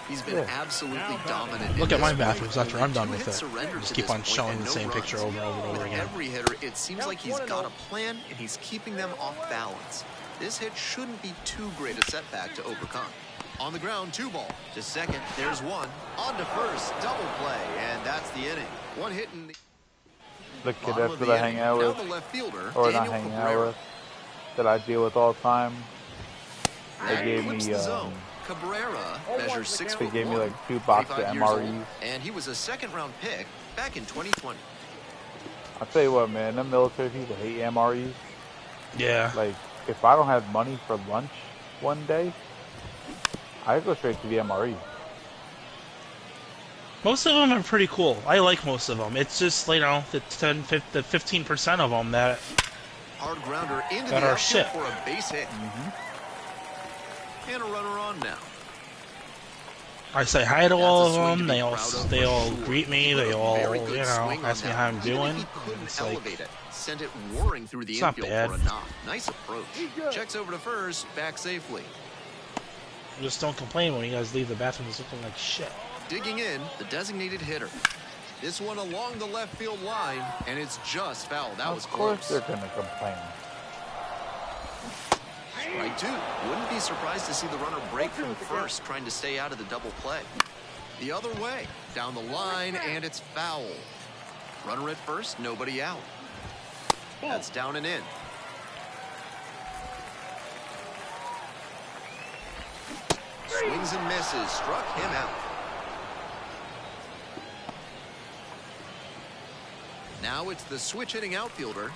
He's been Yeah. absolutely dominant. Look in at my this bathrooms fight. after I'm done Only with 2 it. hits surrendered Just to keep this on point showing and the no same runs. picture over and over and over With again. every hitter, it seems like he's got a plan and he's keeping them off balance. This hit shouldn't be too great a setback to overcome. On the ground, 2 ball. To second, there's 1. On to first, double play, and that's the inning. One hit in the... The Bottom cadets of that the I hang inning, out now with, the left fielder, or not Daniel hang out Cabrera. with, that I deal with all the time, they That gave clips me, the zone. Cabrera measures 6 they foot gave me 1, like 2 boxes of 25 years old, MREs. and he was a second-round pick back in 2020. I'll tell you what, man, them military people hate MREs. Yeah. Like, if I don't have money for lunch one day, I go straight to the MRE. Most of them are pretty cool. I like most of them. It's just, you know, the 15% of them that Hard grounder into That the are outfield shit. for a base hit. And a runner on now. I say hi to That's all a of swing to them. be They all proud of they for all sure. greet me. He put They a all, very you good know, swing on ask me that how I'm one. Even doing. if he couldn't It's like, elevate it, sent it whirring through the It's not infield bad. for a knock. Nice approach. Checks over to first, back safely. just don't complain when you guys leave the bathrooms looking like shit. Digging in, the designated hitter. This one along the left field line, and it's just foul. That was Of course close. they're gonna complain. Strike two. Wouldn't be surprised to see the runner break from first, trying to stay out of the double play. The other way, down the line, and it's foul. Runner at first, nobody out. That's down and in. Swings and misses, struck him out. Now it's the switch hitting outfielder.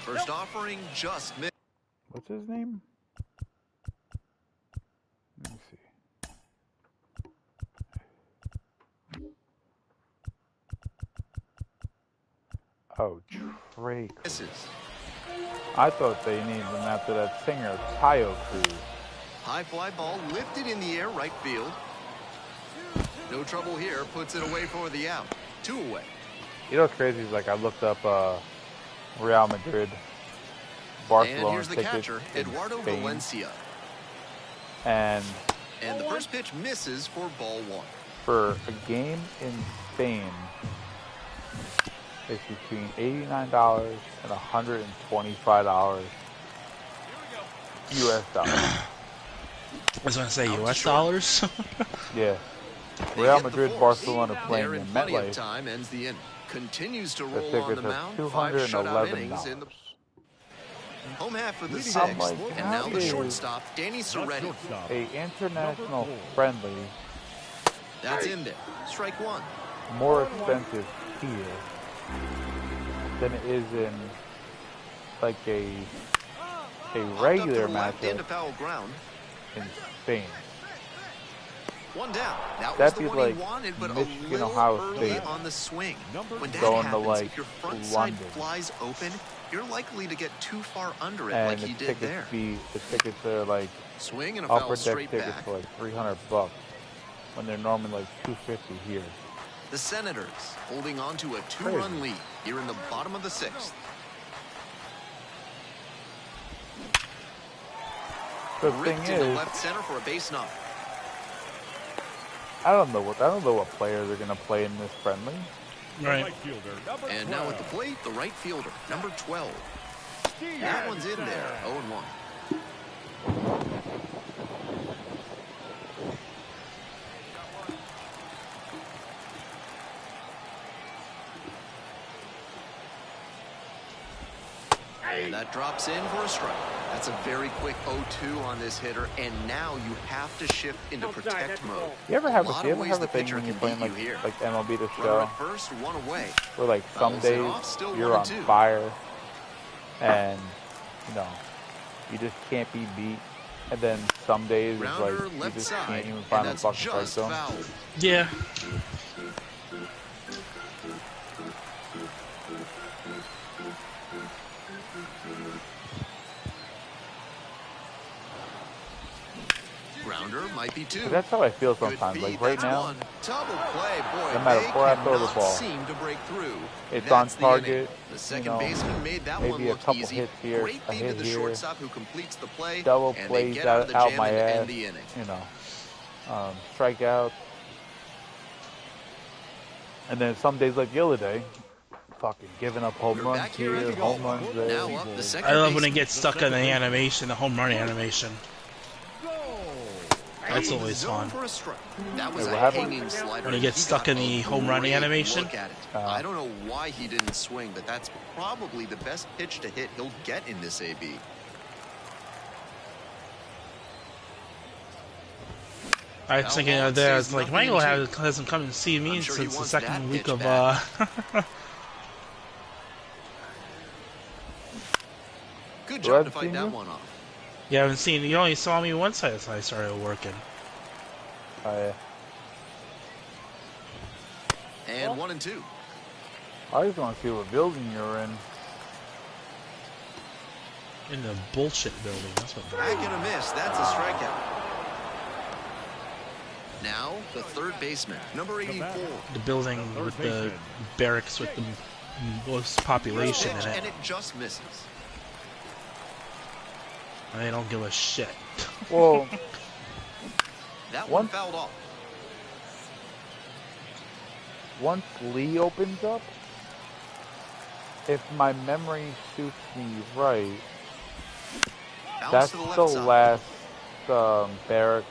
First offering just missed. What's his name? Let me see. Oh, Trey. Misses. I thought they named him after that singer, Tayo Cruz. High fly ball lifted in the air, right field. No trouble here, puts it away for the out. 2 away. You know what's crazy is, like, I looked up Real Madrid, Barcelona And here's the tickets catcher, in Eduardo Spain, Valencia. and And the first pitch misses for ball 1. for a game in Spain, it's between $89 and $125 US dollars. I was gonna say Out to U.S. short. dollars. Yeah. They Real get the Madrid, force. Barcelona playing They're in in plenty of MetLife. time, ends the inning. Continues to The roll on tickets the are mound. 5 shutout innings in the $211. home half for the I'm 6th. like, And how now the is shortstop, Danny The Serretti. shortstop, A international Number 4. friendly, That's in there. Strike 1. more expensive here than it is in like a Popped up regular to the left into matchup foul ground. in Spain. 1 down. That was That'd the be one like he wanted, but Michigan, a little Ohio early State on the swing. Number When that going to, happens, like, if your front London. side flies open, you're likely to get too far under it and like the he did tickets there. the tickets are like Swing and a foul upper deck straight tickets back. for like $300 when they're normally like $250 here. The Senators holding on to a 2-run lead here in the bottom of the 6th. The thing Ripped into is, left center for a base knock. I don't know what players are gonna play in this friendly. Right. Right fielder, number And 12. now at the plate, the right fielder, number 12. That one's in there, 0-1. And that drops in for a strike. That's a very quick 0-2 on this hitter, and now you have to shift into protect mode. You ever have A lot you of ever ways have a the thing pitcher when you're can playing beat you like here. MLB The Runner Show, at first, 1 away. where like some Fouls it days off, still you're 1 on and 2. fire and you know you just can't be beat, and then some days it's Grounder like you left just side, can't even and find a that's fucking strike just zone. foul. Yeah. Grounder might be 2. But that's how I feel Good sometimes. feed, Like right that's now, 1. Double play, boy. no matter they where I throw the cannot ball, seem to break through. it's That's on the inning. target. The You second know, baseman made that one maybe a look couple easy. hits here, Great a feed to hit the here, shortstop who completes the play, double and they plays get out of the out jam my and ass. end the inning. You know, strikeouts, and then some days like the other day, fucking giving up home We're runs back here at here, the home ball. runs there. Now up the second I love when it baseman. gets stuck in the animation, the home run animation. That's in the always zone fun. for a strike. That was Hey, a what happened? hanging slider. When he gets stuck got in the a home run great animation? Look at it. I don't know why he didn't swing, but that's probably the best pitch to hit he'll get in this AB. I was thinking of that. I was like, Michael hasn't come and seen me sure since the wants second that week pitch of Good Do job I to fight see that you? one off. You haven't seen. You only saw me once I started working. I And 1-2. just want to see what building you're in. In the bullshit building. That's what. Back and a miss. That's a strikeout. Now, the third baseman, number 84. The building with the barracks with the most population in Pitch, it. and it just misses. They don't give a shit. Well, That One- one fouled off. once Lee opens up, if my memory suits me right, Bounce that's to the the left side. last barrack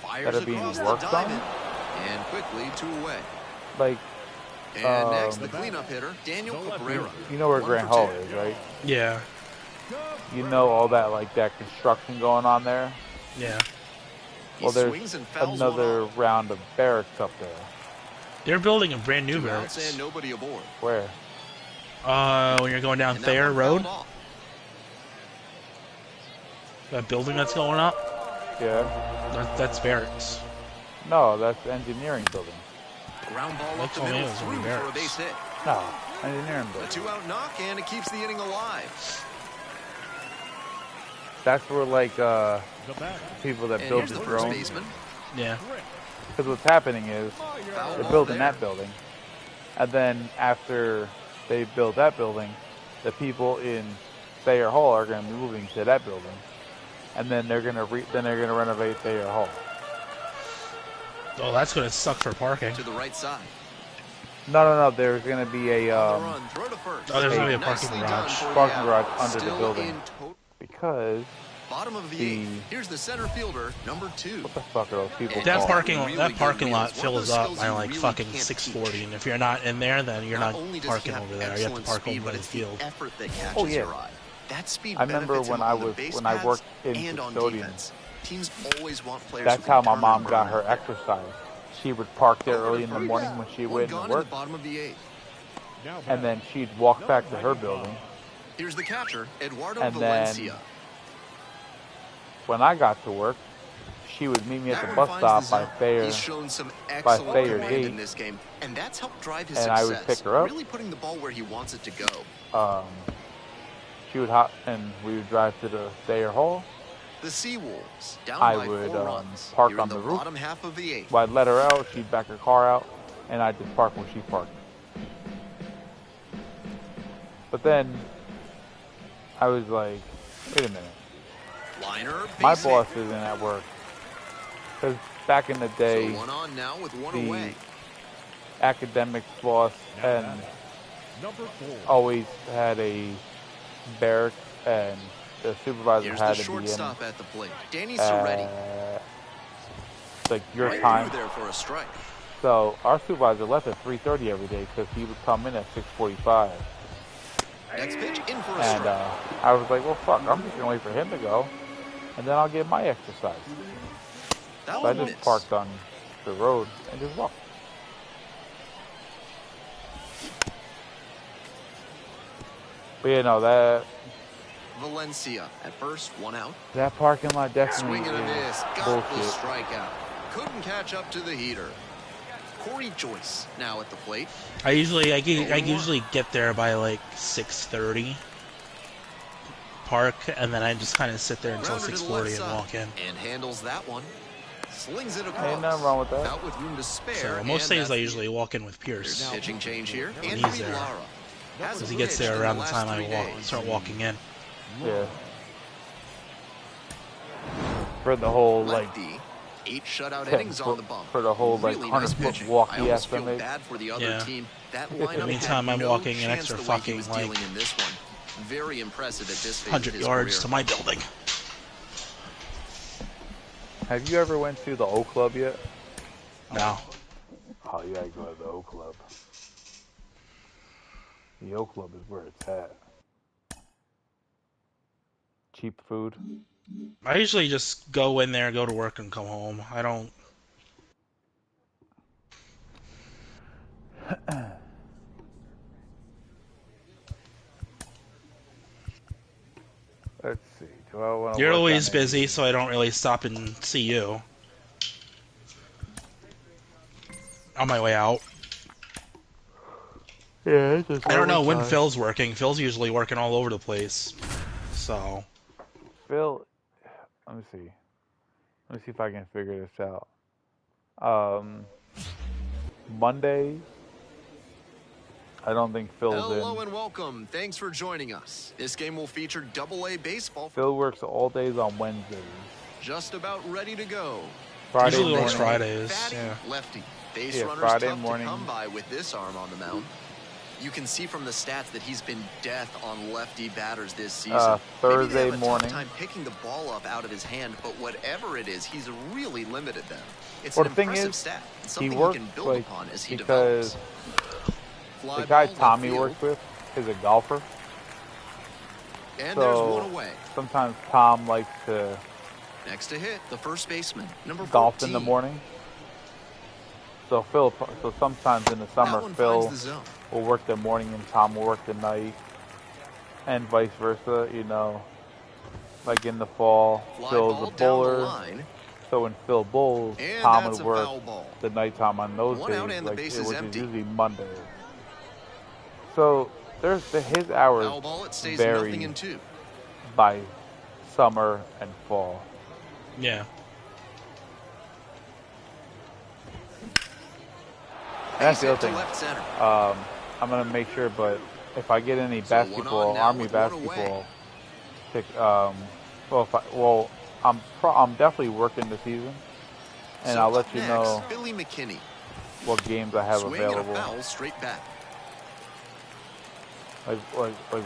Fires that are being across the worked diamond. on. And quickly 2 away. Like, And next, the Um, cleanup hitter, Daniel Cabrera. you know where 1 Grant for Hall 2. is, right? Yeah. You know all that, like, that construction going on there? Yeah. He Well, there's swings and fouls another one off. round of barracks up there. They're building a brand new 2 outs barracks. and nobody aboard. Where? When you're going down And that Thayer one Road, fouled off. that building that's going up, Yeah. that's barracks. No, that's the engineering building. Ground ball They up the told me middle it was through gonna be for a barracks. base hit. No, engineering A building. 2-out knock, and it keeps the inning alive. That's where, like, The bat. people that And build here's the the first drones. baseman. Yeah. Because what's happening is Foul they're ball building there. that building, and then after they build that building, the people in Thayer Hall are going to be moving to that building, and then they're going to renovate Thayer Hall. Oh, that's gonna suck for parking. To the right side. No. There's going to be a On the run, throw to first. Oh, there's gonna be a parking Nicely garage. done for the Parking out. garage under the Still building. in to- because Bottom of the The- 8th. Here's the center fielder, number 2. what the fuck are those people And That called? parking really that good parking lot wheels. One of fills those up skills by you like really fucking can't 6:40, teach. and if you're not in there, then you're not only does he parking have over there. You have to excellent park speed, over but the it's the field. effort that catches Oh, yeah. your eye. That speed I remember benefits when him I on the was base when I paths worked in and on custodian. defense. Teams always want players That's who can how my turn mom and got burn her out there. exercise. She would park there Over early to in the first. morning when she One went gone to in the work, bottom of the 8th. Now and batting. then she'd walk back to her building. Here's the catcher, Eduardo And then- Valencia. When I got to work, she would meet me at That the one bus finds stop the by zone. Thayer. He's shown some excellent Thayer command Gate. in this game, and that's helped drive his And success. I would pick her up. Really putting the ball where he wants it to go. She would hop, and we would drive to the Thayer Hall. The Seawolves down I by would, 4 runs. park Here on in the the roof. bottom half of the 8th. Well, I'd let her out. She'd back her car out, and I'd just park where she parked. But then I was like, wait a minute. Liner, My base boss hit. isn't at work. Because back in the day, So one on now with one the away. academics boss Now and batting. Number 4. always had a barrack, and the supervisor Here's had the to be in shortstop at the plate, Danny Soretti. like your Right time. through there for a strike. So our supervisor left at 3:30 every day because he would come in at 6:45. Next pitch in for a And strike. I was like, well, fuck, I'm just gonna wait for him to go, and then I'll get my exercise. That So I one just missed. parked on the road and just walked. But you know Valencia at first, one out. that parking lot definitely Swing and a miss. is Got the bullshit. strikeout. Couldn't catch up to the heater. Corey Joyce now at the plate. I usually get there by like 6:30. Park, and then I just kind of sit there until Grounder to the 6:40 left and side. walk in. And handles that one. Slings it across. Ain't nothing wrong with that. Out with room to spare. So most and days that's I usually walk in with There's Pierce pitching change here. When Anthony he's there. Lara. because he gets there around the time I start walking in. Yeah. For the whole like Lefty. 8 shutout 10 innings on foot- the bump. for the whole like Really 100 nice foot pitching. walk I he almost has to feel make. bad for the other Yeah. team. That In lineup the meantime, had I'm no walking an chance extra the way he fucking, was like, dealing in this one. Very impressive at this phase 100 of his yards to career. my building. Have you ever went to the O Club yet? No. Oh, you gotta go to the O Club. The O Club is where it's at. Cheap food. I usually just go in there, go to work, and come home. I don't. Let's see. Do I want to You're work always on busy, any- so I don't really stop and see you. On my way out. Yeah, it's just I don't know when overtime. Phil's working. Phil's usually working all over the place. So. Phil, let me see. Let me see if I can figure this out. Mondays, I don't think Phil's Hello in. and welcome. Thanks for joining us. This game will feature AA baseball. Phil works all days on Wednesdays. Just about ready to go. Friday Usually morning. works Fridays. Fatty Yeah. lefty. Base Yeah, runners Friday tough morning. to come by with this arm on the mound. You can see from the stats that he's been death on lefty batters this season. Maybe Thursday they have a morning. tough time picking the ball up out of his hand, but whatever it is, he's really limited them. It's Well, an the thing impressive is, stat. and He something works can build like upon as he because develops. Fly the guy ball, left Tommy field, works with is a golfer. and there's So one away. sometimes Tom likes to Next to hit, the first baseman, number 14. golf in the morning. So sometimes in the summer, That one Phil finds the zone. will work the morning and Tom will work the night, and vice versa. You know, like in the fall, Fly Phil's ball a down the bowler. line, So when Phil bowls, and Tom that's would a work foul ball. the nighttime on those One days, out and the like base it is was empty. usually Mondays. So his hours Foul ball, it stays vary nothing in 2. by summer and fall. Yeah. And that's the Base other hit to thing. left center. I'm gonna make sure, but if I get any So one basketball, on now Army with one basketball, I'm definitely working the season, and So I'll let up you next, know Billy McKinney. what games I have Swing available. and a foul straight back. Like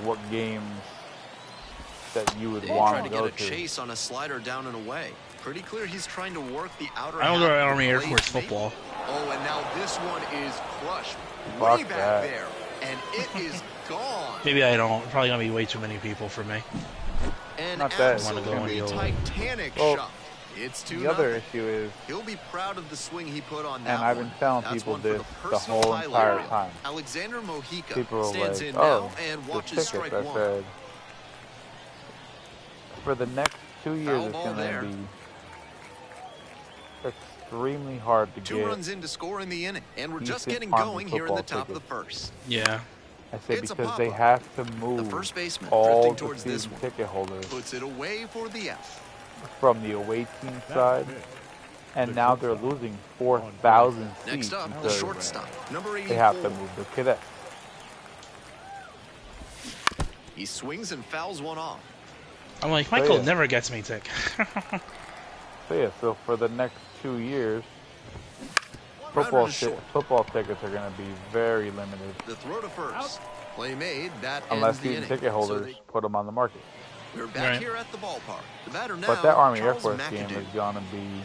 what games that you would They want try to to get go a to. chase on a slider down and away. Pretty clear he's trying to work the outer I don't half go to of the Army Air plate. Force football. Oh, and now this one is crushed. Fuck Way back that. there. And it is gone. Maybe I don't. Probably gonna be way too many people for me. An Not that. absolutely Well, titanic well, shot. It's 2-0. The other issue is, He'll be proud of the swing he put on that and I've been one. telling That's people one for this the the personal whole highlight entire reel. time. Alexander Mojica People are stands like, in oh, now and the watches tickets. strike I one. said, for the next 2 years, Foul it's ball going there. to be extremely hard to 2 get. runs in to score in the inning, and we're just decent getting Army going here in the football top of the first. Yeah. I said It's a because they pop-up. have to The move first baseman all drifting the towards this season one. ticket holders Puts it away for the out. from the away team That side, pitch. and The now they're shortstop. losing 4,000 Next seats up, the because shortstop, number 84. they have to move the cadets. He swings and fouls one off. I'm like, Michael yeah. never gets me tick. So yeah, so for the next 2 years, Runner to short. football tickets are going to be very limited The throw to first. Play made. That unless ends the season inning. ticket So holders put them on the market. we're back Right. here at the ballpark. The batter now, But that Army Air Charles Force McAdoo. game is going to be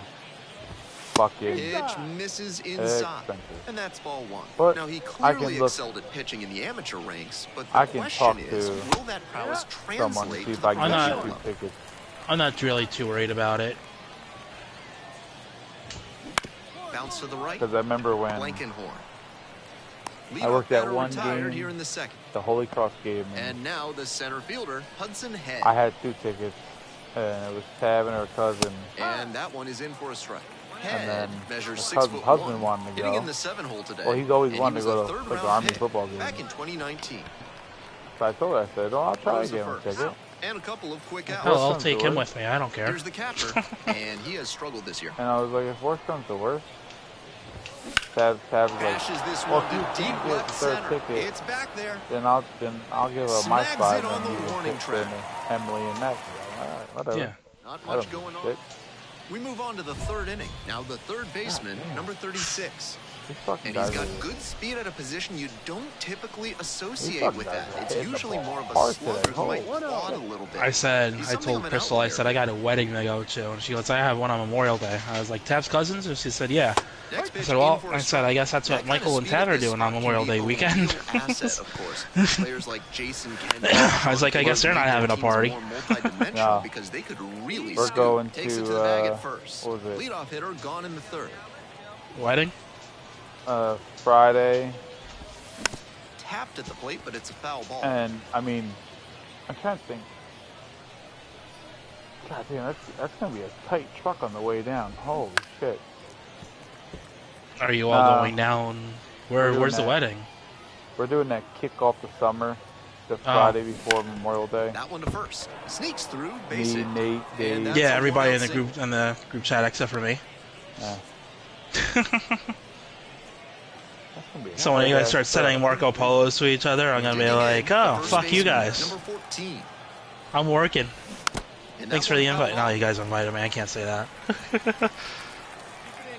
fucking Pitch misses inside. expensive. And that's ball one. But now, he I can clearly look- excelled at pitching in the amateur ranks, but the I can question talk is, to will that prowess someone to translate see to if the I can I'm get professional not- you level? tickets. I'm not really too worried about it. Bounce to the right. Because I remember when Blankenhorn. I worked Leadoff at batter one retired game, here in the second. the Holy Cross game, and And now the center fielder, Hudson Head. I had 2 tickets, and it was Tab and her cousin. And that one is in for a strike. Head then measures her 6'1", husband wanted to hitting go. in the 7-hole today. Well, he's always and wanted he to was go a to, like, third-round Army pick football game. back in 2019. So I told her, I said, oh, I'll try to Throws the get him a first. ticket. And a couple of quick outs. Hell, I'll comes take to him worst. with me. I don't care. Here's the catcher, and he has struggled this year. And I was like, if worse comes to worse, Tab was like, Bashes this well, one if you to deep can't get left the third center. ticket, It's back there. then I'll give her my Snags spot, it on and the then you warning just track. send Emily and Max. All right, whatever. Yeah. Not I much don't going give a on. shit. We move on to the third inning. Now the third baseman, number 36. These fucking And he's guys got are- good speed at a position you don't typically associate fucking with guys that. are It's hitting the usually ball more of a hard slugger today. who might Holy plod a little bit. I said, He's I something told of an Crystal, I outlier. said, I got a wedding to go to. And she goes, I have one on Memorial Day. I was like, Tab's cousins? And she said, yeah. Next I pitch said, in well, for a I said, strike. I guess that's That what kind Michael of and speed Tad at are this doing on spot Memorial can be Day a weekend. real asset, of course. Players like Jason Kent. I was like, I guess they're not having a party. No. Because they could really We're scoop. going Takes to, it to the bag at first. what was it? Leadoff hitter gone in the third. Wedding? Friday, Tapped at the plate, but it's a foul ball. and I mean, I'm trying to think. God damn, that's gonna be a tight truck on the way down. Holy shit! Are you all going down? we're doing Where's the that. wedding? We're doing that kick-off the summer, the Friday before Memorial Day. That one to first. Sneaks through, base Me, hit. Nate, Dave. And that's Yeah, a everybody in the 1-out group chat except for me. Yeah. That's gonna be a So when you guys start tight-ass sending Marco Polos to each other, I'm gonna be Digging like, in, the oh, first fuck you baseman, guys. Number 14. I'm working. And Thanks that for the one invite. fouled No, off. you guys invited me. I can't say that.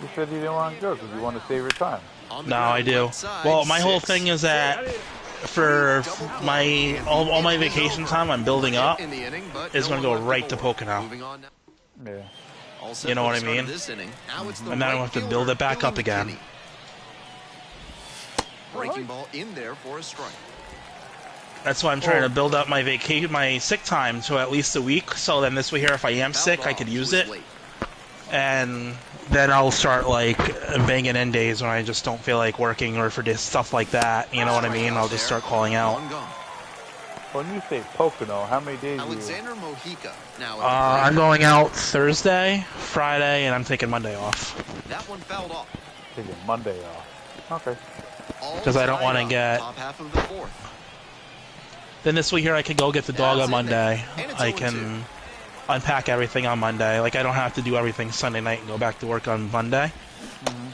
You said you didn't want to go because you want to save your time. On the No, ground, I do. left side, Well, my whole 6. thing is that for my all my vacation time I'm building up In the inning, but is no going to one go left right the to board. Pocono. Moving on now. Yeah. All set You know for what the I start of mean? this inning. Now it's the And then I right have to fielder, build it back up Billy again. McKinney. Breaking ball in there for a strike. That's why I'm trying to build up my sick time to at least a week. So then this way here, if I am Fouled sick, I off, could use was it. late. And then I'll start like banging in days when I just don't feel like working or for this stuff like that. You know what I mean? I'll just start calling out. One gone. When you say Pocono, how many days? Alexander Mojica now. I'm going out Thursday, Friday, and I'm taking Monday off. That one fouled off. Taking Monday off. Okay. Because I don't All want to tied get. up, top half of the fourth. Then this week here, I can go get the dog That's on in there. Monday. And it's I 0-2. can unpack everything on Monday. Like I don't have to do everything Sunday night and go back to work on Monday.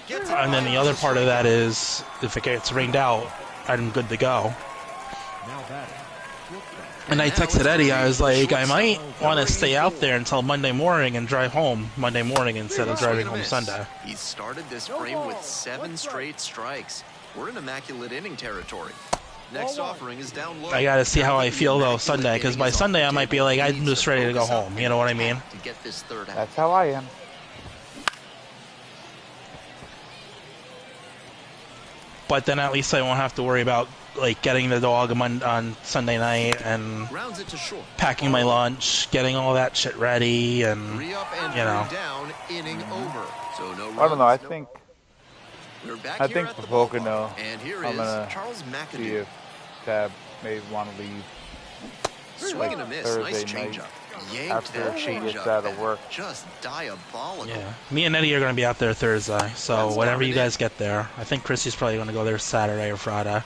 Gets it And then by the other for a part of strike. that is if it gets rained out, I'm good to go. Now batting. And I now texted it's Eddie, the I was like, I shortstop, might want to number stay out 84. there until Monday morning and drive home Monday morning instead of Swing driving and a home miss. Sunday. He's started this frame with 7 straight strikes. We're in immaculate inning territory. Next offering is down low. I gotta see how I feel though Immaculate Sunday, because inning by is off Sunday the I might be table. like, He I'm needs just to ready to go focus up home. You know what I mean? to get this third out. That's how I am. But then at least I won't have to worry about like getting the dog on Sunday night and Grounds it to short. packing my lunch, getting all that shit ready, and 3 up and you know. 3 down, inning over. So no runs. I don't know. I no- think We're back I here think at for the Pocono, ballpark. And here I'm is gonna Charles see McAdoo. if Tab may want to leave Swing and a miss. Nice Thursday night changeup. Yanked after that he gets changeup. out of back. work. Just diabolical. yeah. Me and Eddie are gonna be out there Thursday, so Runs whenever you coming guys in. get there, I think Chrissy's probably gonna go there Saturday or Friday.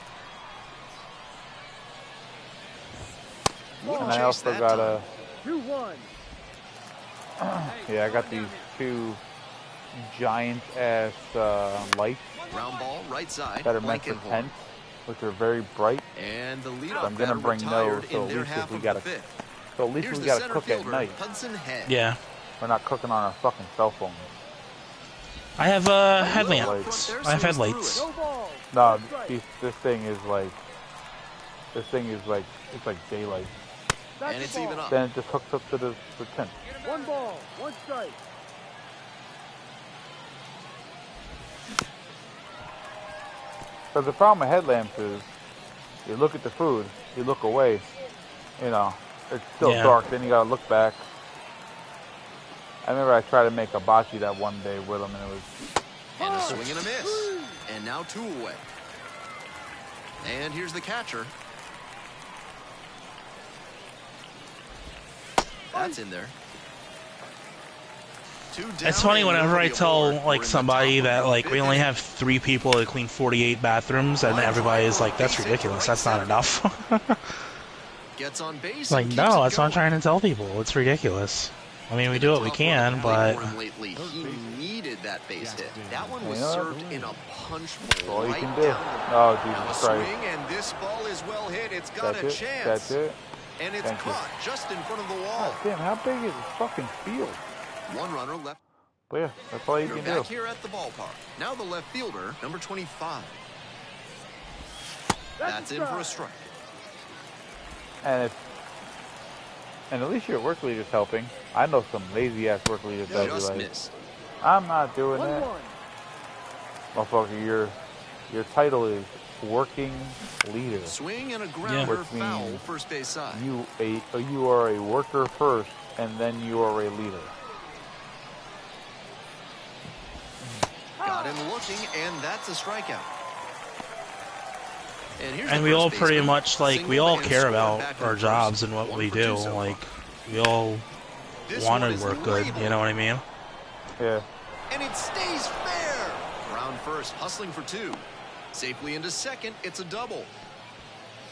Wouldn't And I chase also that got time. 2-1. I got these 2 giant ass lights Ground ball, right side. that are meant for Blankenhorn. tents, which are very bright. And the leadoff So I'm gonna batter bring retired those, so in at their least if half we of gotta- the fifth. So at least Here's we the gotta center cook at fielder, night. Hudson Head. Yeah. We're not cooking on our fucking cell phones. I have headlamps. There, I have so he's through headlights. it. No ball. No, One strike. this thing is like it's like daylight. Back And to it's ball. even up. Then it just hooks up to the tent. 1 ball. 1 strike. Because the problem with headlamps is, you look at the food, you look away, you know, it's still Yeah. dark, then you gotta look back. I remember I tried to make hibachi that one day with him, and it was, And a swing and a miss. And now 2 away. And here's the catcher. That's in there. 2 down It's funny and whenever I nobody tell aboard. We're like in the somebody top of that the like we fifth only inning. have 3 people to clean 48 bathrooms, and everybody is like, "That's ridiculous. That's not enough." Gets on base. It's like, and no, keeps it that's what I'm going. trying to tell people. It's ridiculous. I mean, we do what we Tough can, one but for him lately. He needed that base hit. That one was Yeah. served in a punch bowl all you right can do. down the Oh, Now a Jesus swing, Christ. and this ball is well hit. It's got That's a it, chance. that's it. And it's Thank you. caught just in front of the God wall. damn, how big is this fucking field? 1 runner left. But yeah, that's all you You're can back do. here at the ballpark. Now the left fielder, number 25. That's in for a strike. And at least your work leader's helping. I know some lazy ass work leaders that be Just like, missed. I'm not doing 1-1. that. Motherfucker, your title is working leader. Swing and a grounder, Which foul, means first base side. You are a worker first, and then you are a leader. Got him looking, and that's a strikeout. Here's And the we all first pretty baseman. much, like, we Singled all and care scored about back from our first. jobs and what 1 we for do. 2 so far. Like, we all This want one to is work good, labeled. you know what I mean? Yeah. And it stays fair. Round first, hustling for 2. Safely into second, it's a double.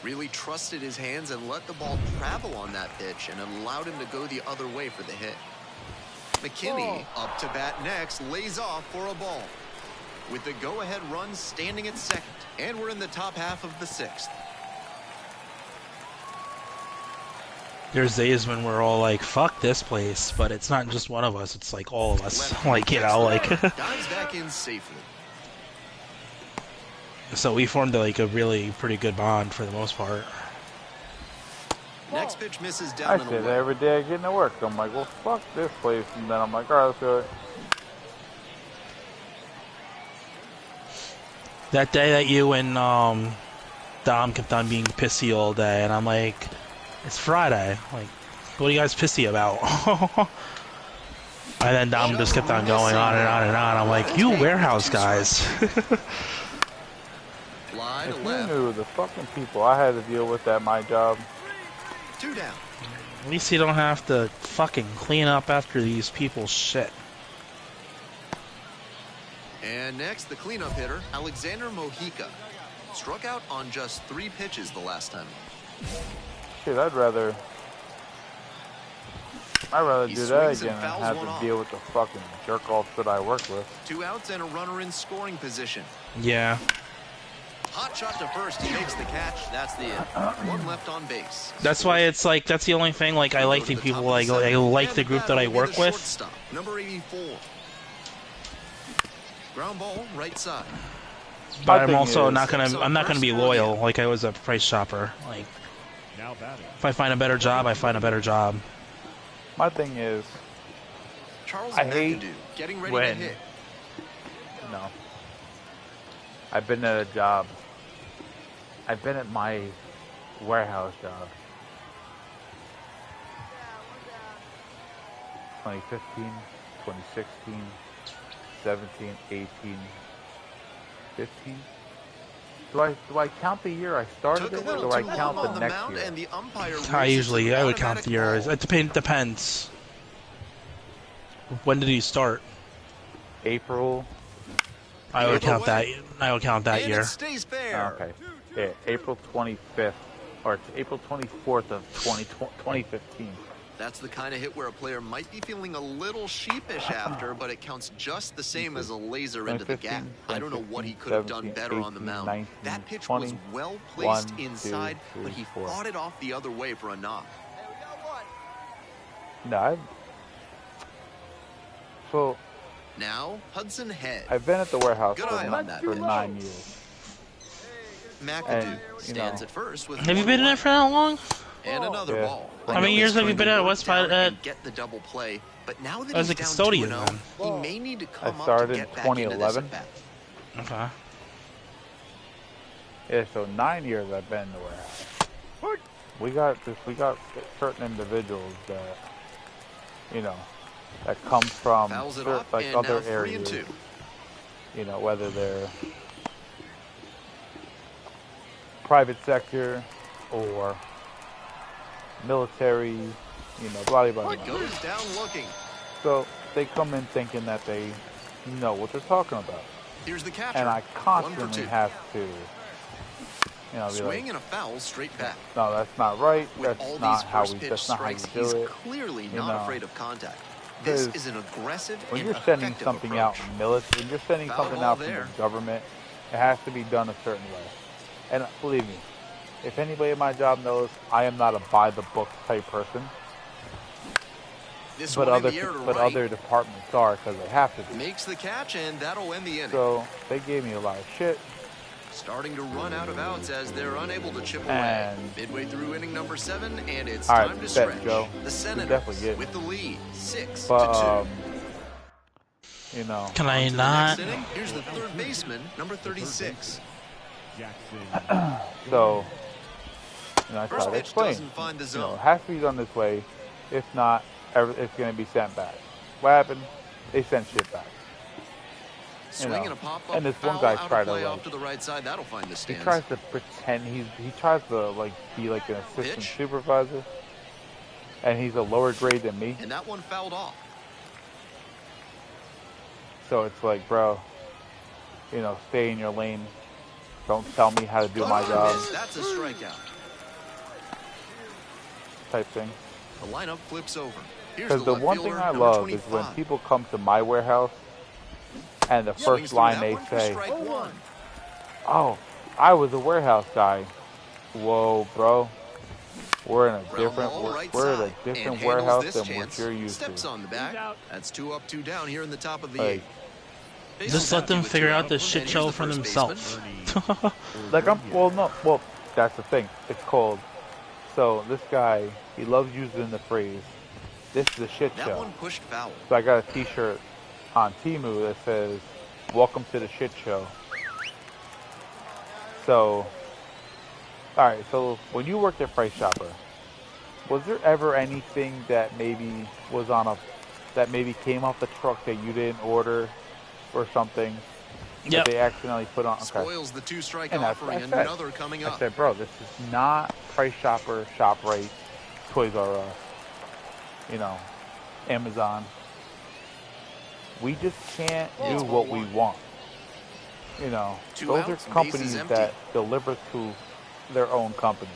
Really trusted his hands and let the ball travel on that pitch and allowed him to go the other way for the hit. McKinney up to bat next, lays off for a ball. With the go-ahead run standing at second. And we're in the top half of the 6th. There's days when we're all like, fuck this place, but it's not just one of us, it's like all of us. Left Like, you gets know, the like, runner. Dives back in safely. so we formed like a really pretty good bond for the most part. Next pitch misses I down say and that away. every day I get into work. I'm like, well, fuck this place. And then I'm like, all right, let's go. That day that you and Dom kept on being pissy all day, and I'm like, it's Friday. Like, what are you guys pissy about? And then Dom just kept on going on and on and on. I'm like, you warehouse guys. Fly to If you left. knew the fucking people I had to deal with at my job, 2 down. At least you don't have to fucking clean up after these people's shit. And next, the cleanup hitter, Alexander Mojica. Struck out on just 3 pitches the last time. shit, I'd rather He do that swings and again and fouls have one to off. deal with the fucking jerk offs that I work with. 2 outs and a runner in scoring position. Yeah. Hot shot to first. He makes the catch. That's the end. 1 left on base. That's why it's like, that's the only thing, like, I like the people, like I like the group that I work with. Shortstop, number 84. Ground ball, right side. But My I'm thing also is- not gonna be loyal like I was a price shopper. Like, Now batting. if I find a better job, I find a better job. My thing is, Charles I hate McAdoo getting ready to when- hit. no. I've been at a job. I've been at my warehouse job. 2015, 2016, 17, 18, 15. Do I count the year I started Took a it, or little do I too long count on the the next mound, year? and the umpire I raises usually an I would count the automatic years. ball. It depends. When did he start? April. I would Either count that. way. I would count that And year. it stays fair. Okay. Yeah, April 25th, or it's April 24th of 2015. That's the kind of hit where a player might be feeling a little sheepish after, but it counts just the same as a laser into the gap. 2015, I don't know what he could have done 17, better on the 18, mound. 19, That pitch 20, was well placed 1, 2, inside, 3, but he 4. fought it off the other way for a knock. No, so Now, Hudson Head. I've been at the warehouse Good for, eye on that for pitch. 9 years. McAdoo and, you stands know- at first with Have you one been in away. it for that long? And another Yeah. ball. How I many know years he's have you trying been to at work West down Pilot? and get the double play, but now that As he's a down custodian, 2-0, then. he may need to come up to started get in back into this 2011. at-bat. Okay. Yeah, so 9 years I've been in the warehouse. We got certain individuals that, you know, that come from Fouls it cer- off, like and other now 3 and areas. 2. You know, whether they're private sector or military, you know, blah, blah, blah, blah. Goes down looking. So they come in thinking that they know what they're talking about. Here's the catcher. And I 1 for constantly 2. have to, you know, be Swing like, and a foul straight back. no, that's not right. With That's all not these how first pitch that's not how you strikes, do he's it. clearly you not know. afraid of contact. This Because is an aggressive When and you're sending effective something approach. out military, when you're sending Foul something ball out from there. the government, it has to be done a certain way. And believe me, if anybody at my job knows, I am not a by the book type person. This but one other in the air to but right. other departments are because they have to be. Makes the catch, and that'll end the inning. So they gave me a lot of shit. Starting to run out of outs as they're unable to chip away. And Midway through inning number 7, and it's all right, time to bet, stretch. Joe. The We Senators definitely get it. with the lead, 6-2. But you know, Can I On to the not? next inning. Here's the third baseman, number 36. Jackson. so you know, I First try to pitch explain. doesn't find the You know, zone. it has to be done this way. If not, it's going to be sent back. What happened? They sent shit back. Swing and a pop-up and this foul one guy out tried of play to, off like, to the right side. That'll find the he stands. tries to pretend he tries to like be like an assistant Pitch. supervisor, and he's a lower grade than me. And that one fouled off. So it's like, bro, you know, stay in your lane. Don't tell me how to do my job, That's a strikeout. type thing. The lineup flips over. Here's Because the left one thing fielder, I number love 25. is when people come to my warehouse, and the Swings first through line that they one for say, strike one. "Oh, I was a warehouse guy." Whoa, bro. We're in a Ground different ball right we're in side, a and different handles warehouse this than chance. what you're used Steps to. on the back. That's 2 up, 2 down here in the top of the Like, 8th. Just let them With figure 2 out out, this and shit here's show the for first themselves. like well, that's the thing. It's called. So this guy, he loves using the phrase, "This is a shit That show." one pushed foul. So I got a T-shirt on Temu that says, "Welcome to the shit show." So, all right. So when you worked at Price Chopper, was there ever anything that maybe was that maybe came off the truck that you didn't order, or something that Yep. they accidentally put on? Okay. Spoils the 2-strike And offering. I said, Another coming I up. said, bro, this is not Price Chopper, ShopRite, Toys R Us, you know, Amazon. We just can't do what we want. You know, 2 those outs, are bases companies empty. that deliver to their own company.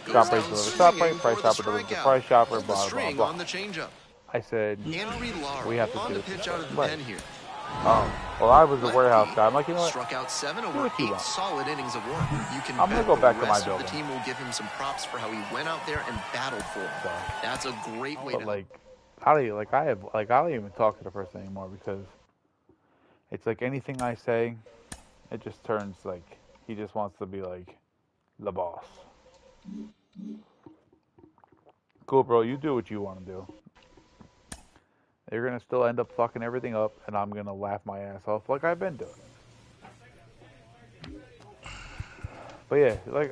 Goes ShopRite down delivers swinging ShopRite, for Price the Chopper delivers to strikeout. Price Chopper, Pulled the blah, blah, string blah. on the changeup. I said, Henry Lara we have to on do the it. pitch out of the Right. pen here. oh, well, I was a Lefty warehouse guy. I'm like, you know what? Struck out 7 Do over what you 8 want. solid innings of work. You can I'm gonna bet go the back to my rest of building. the team will give him some props for how he went out there and battled for it. So, That's a great way but to like, I don't even talk to the person anymore because it's like anything I say, it just turns like he just wants to be like the boss. Cool, bro. You do what you want to do. You're gonna still end up fucking everything up, and I'm gonna laugh my ass off like I've been doing. But yeah, like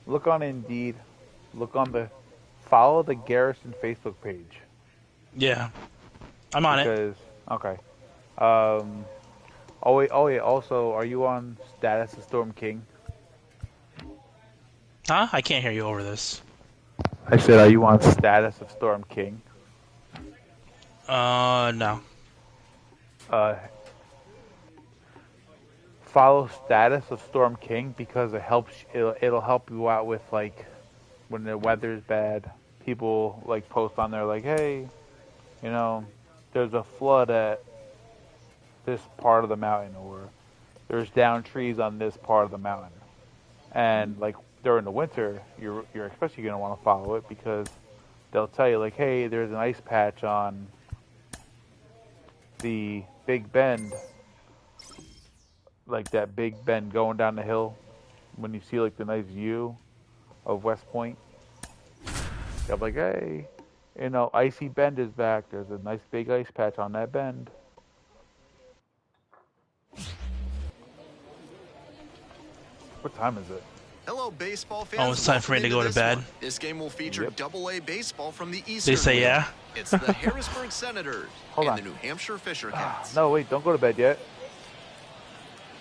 look on Indeed, follow the Garrison Facebook page Yeah. I'm on it. because okay. Oh wait, oh yeah. Also, are you on Status of Storm King? Huh? I can't hear you over this. I said, are you on Status of Storm King? No. Follow Status of Storm King because it'll help you out with like when the weather's bad. People like post on there like, hey, you know, there's a flood at this part of the mountain, or there's down trees on this part of the mountain. And like during the winter, you're especially gonna want to follow it because they'll tell you like, hey, there's an ice patch on the Big Bend, like that Big Bend going down the hill. When you see like the nice view of West Point, they're like, hey, you know, Icy Bend is back. There's a nice big ice patch on that bend. What time is it? Hello, baseball fans. Almost time for me to Welcome go to into this bed. one. This game will feature Yep. Double-A baseball from the Eastern They say League. yeah? It's the Harrisburg Senators Hold and on. the New Hampshire Fisher Cats. No, wait, don't go to bed yet.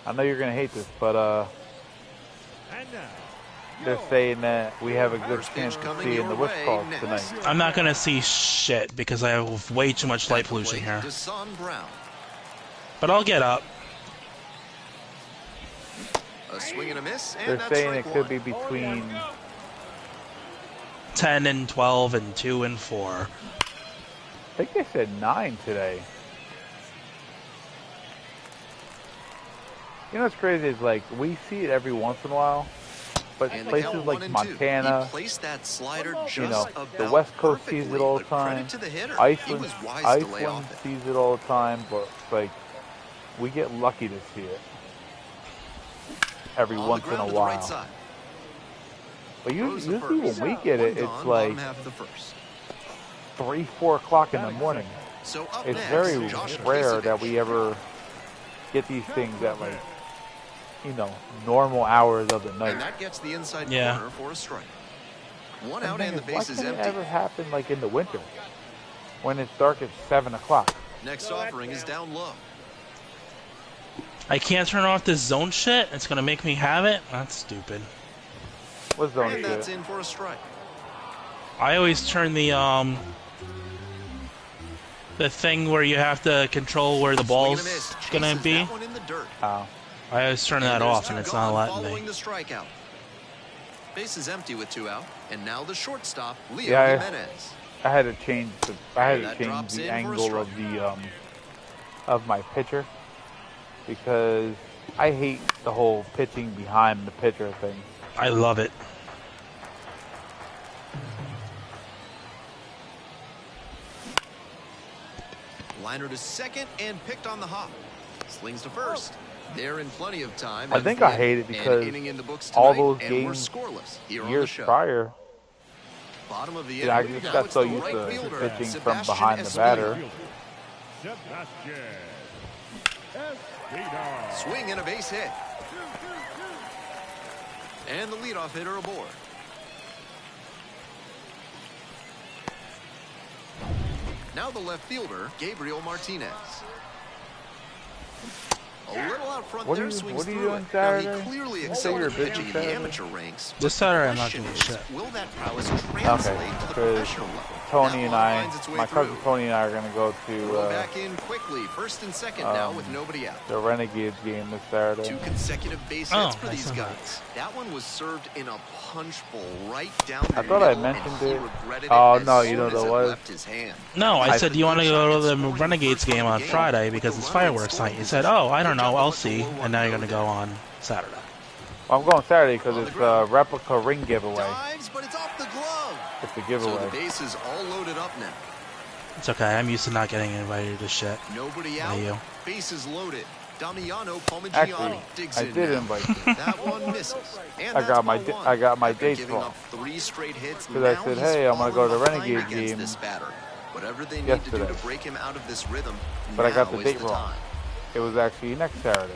I know you're gonna hate this, but And now, they're saying that we have a good First chance pitch of coming seeing your the Witch way Calls next. tonight. I'm not gonna see shit because I have way too much light pollution here. Deshaun Brown. But I'll get up. A swing and a miss, and They're that's saying it strike could one. be between 10 and 12 and 2 and 4. I think they said 9 today. You know what's crazy is like we see it every once in a while, But And the places count like 1-2. Montana, He placed that slider just you know, about the West Coast sees perfectly, it all the but credit time. to the hitter. He Iceland, was wise to lay Iceland off it. sees it all the time, but like we get lucky to see it every On once the in a ground to the while. right side. But Throws the usually when first. we get it, One it's gone, like bottom half of the first. 3, 4 o'clock in the morning. So up It's next, very Josh rare that Kasevich. we ever get these things at like, you know, normal hours of the And night. that gets the inside Yeah. corner for a strike. One The out thing and the is, why base is can't it empty. ever happen like in the winter when it's dark at 7 o'clock? Next offering is down low. I can't turn off this zone shit. It's gonna make me have it. That's stupid. What's zone And that's shit? in for a strike. I always turn the thing where you have to control where the Swing and a ball's miss. gonna Chases be. that one in the dirt. Oh. I always turn that there's off, two and it's gone not letting following me. the strikeout. Base is empty with 2 out, and now the shortstop, Leo Yeah, Jimenez. I had to change That drops the in for a angle of strike. the of my pitcher because I hate the whole pitching behind the pitcher thing. I love it. Liner to second and picked on the hop. Slings to first. They're in plenty of time. I think I hate it An because inning in the books all tonight, those and we're games scoreless here on the years show. prior, Bottom of the you know, I inning. just Now got it's so the used right to fielder, pitching from Sebastian behind the Espino. batter. Sebastian Espino. Swing and a base hit. And the leadoff hitter aboard. Now the left fielder, Gabriel Martinez. A little out front What there, are you- swings what are you through doing it. Now, he Saturday? clearly You say excelled you're at busy pitching in the Saturday? amateur ranks. This but the Saturday I'm not question doing is, shit. will that prowess Okay, translate to the because professional level? Tony That and one I, finds its way my cousin through. Tony and I are going to go Throw to back in quickly, first and second now with nobody out. the Renegades game this Saturday. 2 consecutive base Oh, hits for that's these not guys. That one was served in a punch bowl right down the I thought I middle, mentioned and he it. regretted Oh, it as no, you soon know as what it it was? left his hand. No, I said, do you want to go to the Renegades game on game. Friday because it's fireworks night? You said, oh, I don't know, I'll see. And now you're going to go on Saturday. I'm going Saturday because it's a replica ring giveaway. Dives, but it's off the glove. It's a So giveaway. the base is all loaded up now. It's okay, I'm used to not getting invited to this shit. Nobody By out. you. Bases loaded. Damiano Actually, Palmigiani digs I in did now. invite you. That one misses. And I that's got my ball di- one. I got my After dates giving wrong. up 3 straight hits, 'Cause I now said, he's hey, I'm gonna go to the fallen Renegade behind against game this batter. Whatever they need to do yesterday. to break him out of this rhythm, But I got now the is date the wrong. time. It was actually next Saturday.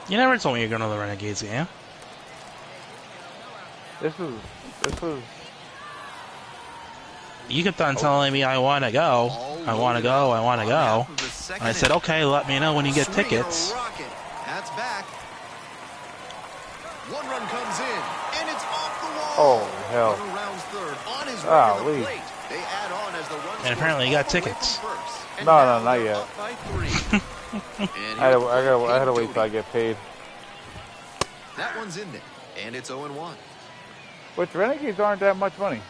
You never told me you're going to the Renegades game. This was You kept on telling me I want to go. I want to go. I want to go. And I said, okay, let me know when you get Swing and a tickets. rocket. That's back. 1 run comes in, and it's off the wall. Oh, hell. Runner rounds third on his way Ah, to the Lee. plate. They add on as the run And scores apparently you got all the way from tickets. first. And No, now no, not they're yet. up by 3. And I here's the had to plate, wait till I Doty. get paid. That one's in there, and it's 0-1. Which Renegades aren't that much money.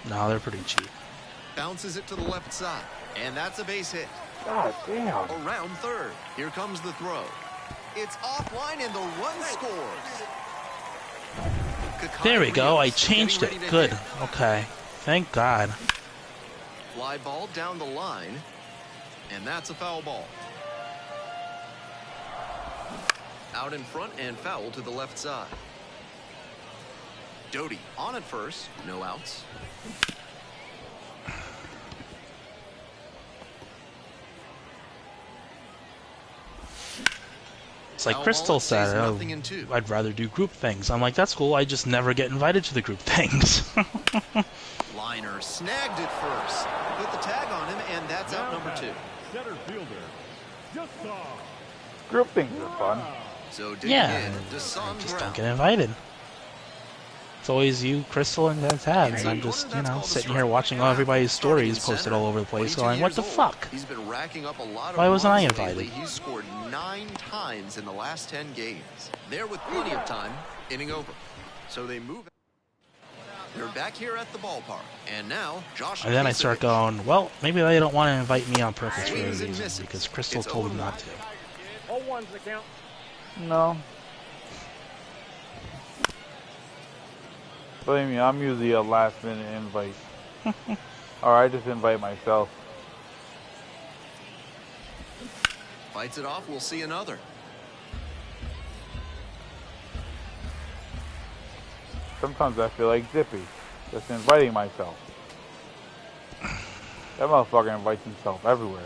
No, they're pretty cheap. Bounces it to the left side, and that's a base hit. God damn. Around third. Here comes the throw. It's offline, and the run scores. There we go. I Rios changed getting it. ready to Good. hit. Okay. Thank God. Fly ball down the line, and that's a foul ball. Out in front and foul to the left side. Doty on at first, no outs. It's like Foul Crystal ball, it stays said, nothing in 2. I'd rather do group things. I'm like, that's cool. I just never get invited to the group things. Liner snagged it first. Put the tag on him, and that's out number 2. Center fielder. Just saw. Group things are fun. So digging Yeah, in, I Desan just Brown. don't get invited. It's always you, Crystal, and Tabs. I'm just, you know, sitting here watching all everybody's stories posted all over the place, going, what the fuck? He's been racking up a lot of Why wasn't I runs invited? lately. He's scored 9 times in the last 10 games. They're with plenty of time, inning over. So they move. They're back here at the ballpark. And now, Josh And then I start Kasevich. going, well, maybe they don't want to invite me on purpose for a Swings and reason, misses. because Crystal It's told them 0-1. not to. 0-1's the count. No. Believe me, I'm usually a last minute invite. Or I just invite myself. Fights it off, we'll see another. Sometimes I feel like Zippy, just inviting myself. That motherfucker invites himself everywhere.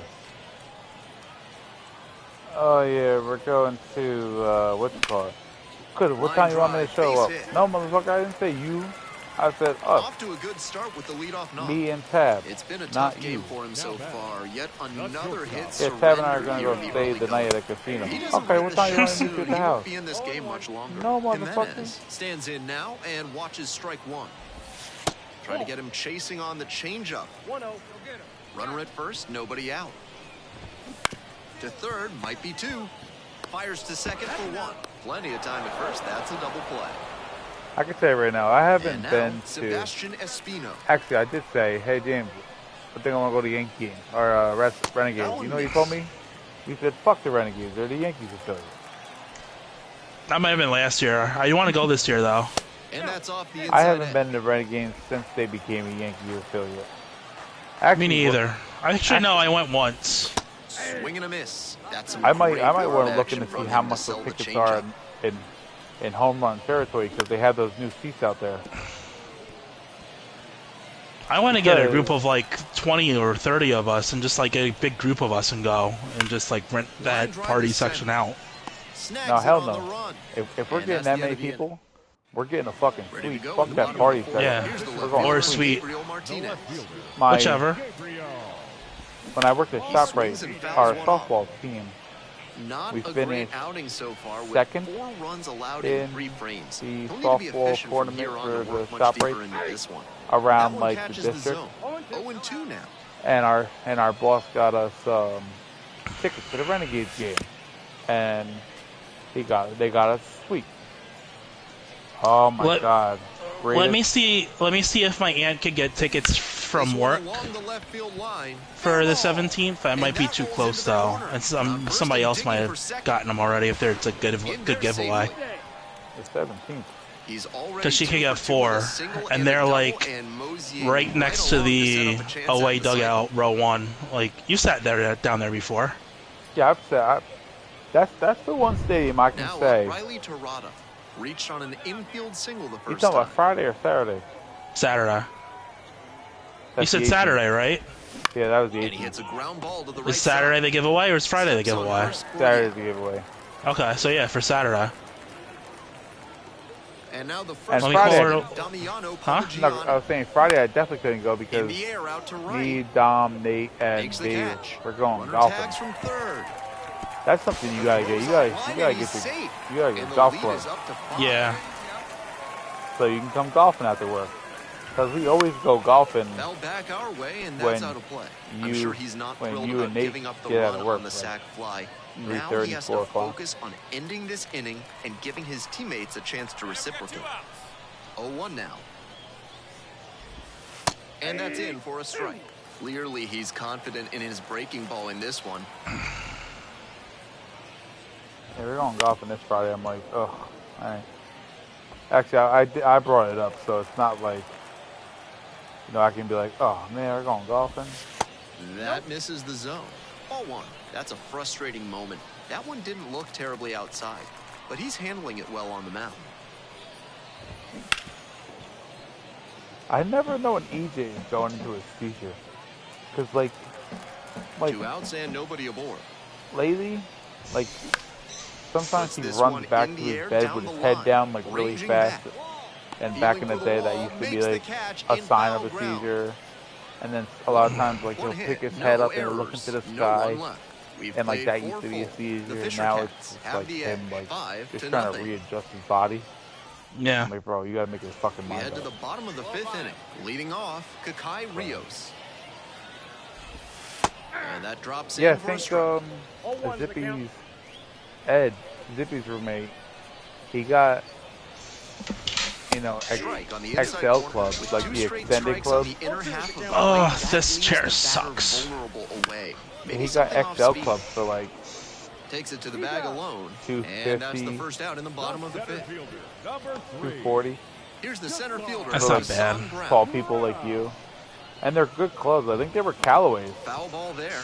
Oh yeah, we're going to, what's it called? What time you want me to show up? No, motherfucker, I didn't say you. I said us. Off to a good start with the leadoff knock. Me and Tab. It's been a not tough game you. for him so far. Yet another hit. Yeah, Tab and I are gonna go stay the night at the casino. Okay, what time you want to meet you at the house? Be in this game much longer. No, motherfucker. Jimenez stands in now and watches strike one. Try to get him chasing on the changeup. 1-0. Go get him. Runner at first, nobody out. To third, might be two. Fires to second for one. Plenty of time at first. That's a double play. I can say right now, I haven't And now, been to. Sebastian Espino. Actually, I did say, hey James, I think I want to go to Yankee game or Renegades. You know what you told me? You said, fuck the Renegades. They're the Yankees affiliate. That might have been last year. I want to go this year though. And that's off the inside I haven't edge. been to Renegades since they became a Yankee affiliate. Actually, Me neither. Actually, no, I went once. Swing and a miss. That's some I might great want to guard look in to action see from how him to much the sell the tickets are changeup. in home run territory because they have those new seats out there. I want to get a group of like 20 or 30 of us and just like a big group of us and go and just like rent that party section out. Snags No, it hell on the no. run. If we're And getting that's that the many end of the people, we're getting a fucking Ready to suite. go. Fuck that party section. Yeah. Here's the We're left going Or fielder, suite. Gabriel Martinez. My, Whichever. When I worked at ShopRite, our softball team, Not we a great finished outing so far with second 4 runs allowed in in 3 frames. the Don't need to be softball efficient from tournament here on for to the work much ShopRite deeper into this one. around That one like the catches district, zone. 0-2 now. and our boss got us tickets to the Renegades game, and they got us suite. Oh my God! Let me see if my aunt could get tickets from This work one along the left field line. for the 17th. That might be too close though, and somebody else might have gotten them already if it's a good giveaway. The 17th. He's already Because she could 2 get for 2 with 4, a single and a they're double, like and Mosier right next to along to the set up a chance away at the dugout, row 1. Like you sat down there before. Yeah, I've said that's the one stadium I can Now say. Riley Torrada reached on an infield single the You first talking time. about Friday or Saturday? Saturday. You That's the said 18th. Saturday, right? Yeah, that was the And he 18th. hits a ground ball to the right Is Saturday side. the giveaway or is Friday the Steps on giveaway? first for Saturday's the you. giveaway. Okay, so yeah, for Saturday. And now the And first Friday- Damiano Huh? No, I Parmigiano was saying Friday I definitely couldn't go in because the air out to right. me, Dom, Nate, and Makes the Dave catch. we're going Runner golfing. tags from third. That's something you gotta get. You gotta get golf club Yeah. so you can come golfing after work. Because we always go golfing Fell back our way, and When that's out of play. I'm you- sure he's not when thrilled you about and Nate giving up the get out run of work, on the like sac fly. Now 3:30, he has 4 to o'clock. focus on ending this inning and giving his teammates a chance to reciprocate. 0-1 now. And that's in for a strike. Clearly, he's confident in his breaking ball in this one. Yeah, we're going golfing this Friday. I'm like, oh, all right. Actually, I brought it up, so it's not like, I can be like, oh man, we're going golfing. That misses the zone. Ball 1. That's a frustrating moment. That one didn't look terribly outside, but he's handling it well on the mound. I never know an EJ is going into his future, because like 2 outs and nobody aboard. lately, like sometimes Puts he this runs one back in to the his air bed down with the his head line, down like really ranging fast. back. And back in Feeling the for day, the that ball, used to makes be the like catch a in sign of foul a ground. seizure. And then a lot of times, like One he'll hit, pick his no head up and errors, look into the no sky, run left. We've and like played that used to be a 4 full. seizure. The And Fisher now Cats it's just have like the him, edge, like 5 just to trying nothing. to readjust his body. Yeah. I'm like, bro, you gotta make his fucking We mind head to up. the bottom of the 5th inning. Leading off, Kakai Rios. And that drops Yeah, I in for a think strike. Zippy's roommate, he got Strike on the inside XL corner club, with like 2 the straight extended strikes on club. the inner half of the Oh, plate. That this leaves chair the batter sucks. vulnerable away. Maybe He got something off XL speed. club for like Takes it to the bag alone. 250. And that's the first out in the bottom of the 5th. Number 3. 240. Here's the center fielder. That's For, not like, bad. tall people like you. And they're good clubs. I think they were Callaway's. Foul ball there.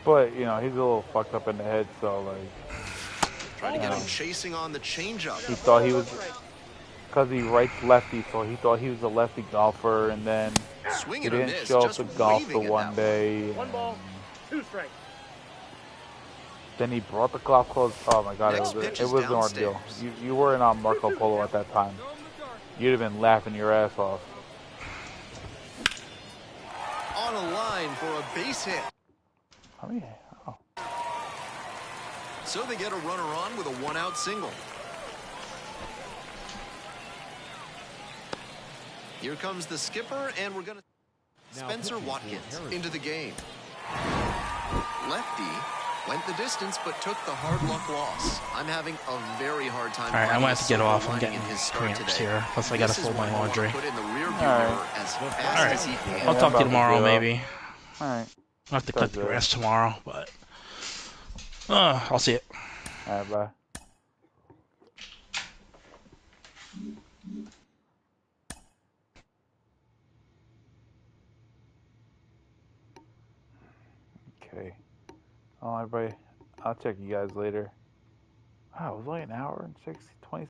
But, you know, he's a little fucked up in the head, so, like, Trying to get him chasing on the changeup. he thought he was, because he writes lefty, so he thought he was a lefty golfer, and then Swing he and a didn't miss. show up Just to golf the waving at one that day. One ball, 2 strikes. Then he brought the golf clubs. Oh my god, Next it pitch was is an ordeal. downstairs. You weren't on Marco Polo at that time. You'd have been laughing your ass off. On a line for a base hit. I mean, oh. So they get a runner on with a 1-out single. Here comes the skipper, and we're going to... Spencer Watkins into the game. Lefty went the distance, but took the hard luck loss. I'm having a very hard time. All right, I'm gonna have to get off. I'm getting in his start cramps today. here. Plus, I gotta This is fold my one he'll want to laundry. put in the rearview All mirror right. as fast All as he right. can. I'll talk to you tomorrow, about to maybe. Alright. I'll have to cut Sounds the good. grass tomorrow, but I'll see it. Alright, bye. Okay. Oh, everybody, I'll check you guys later. Wow, it was like an hour and 20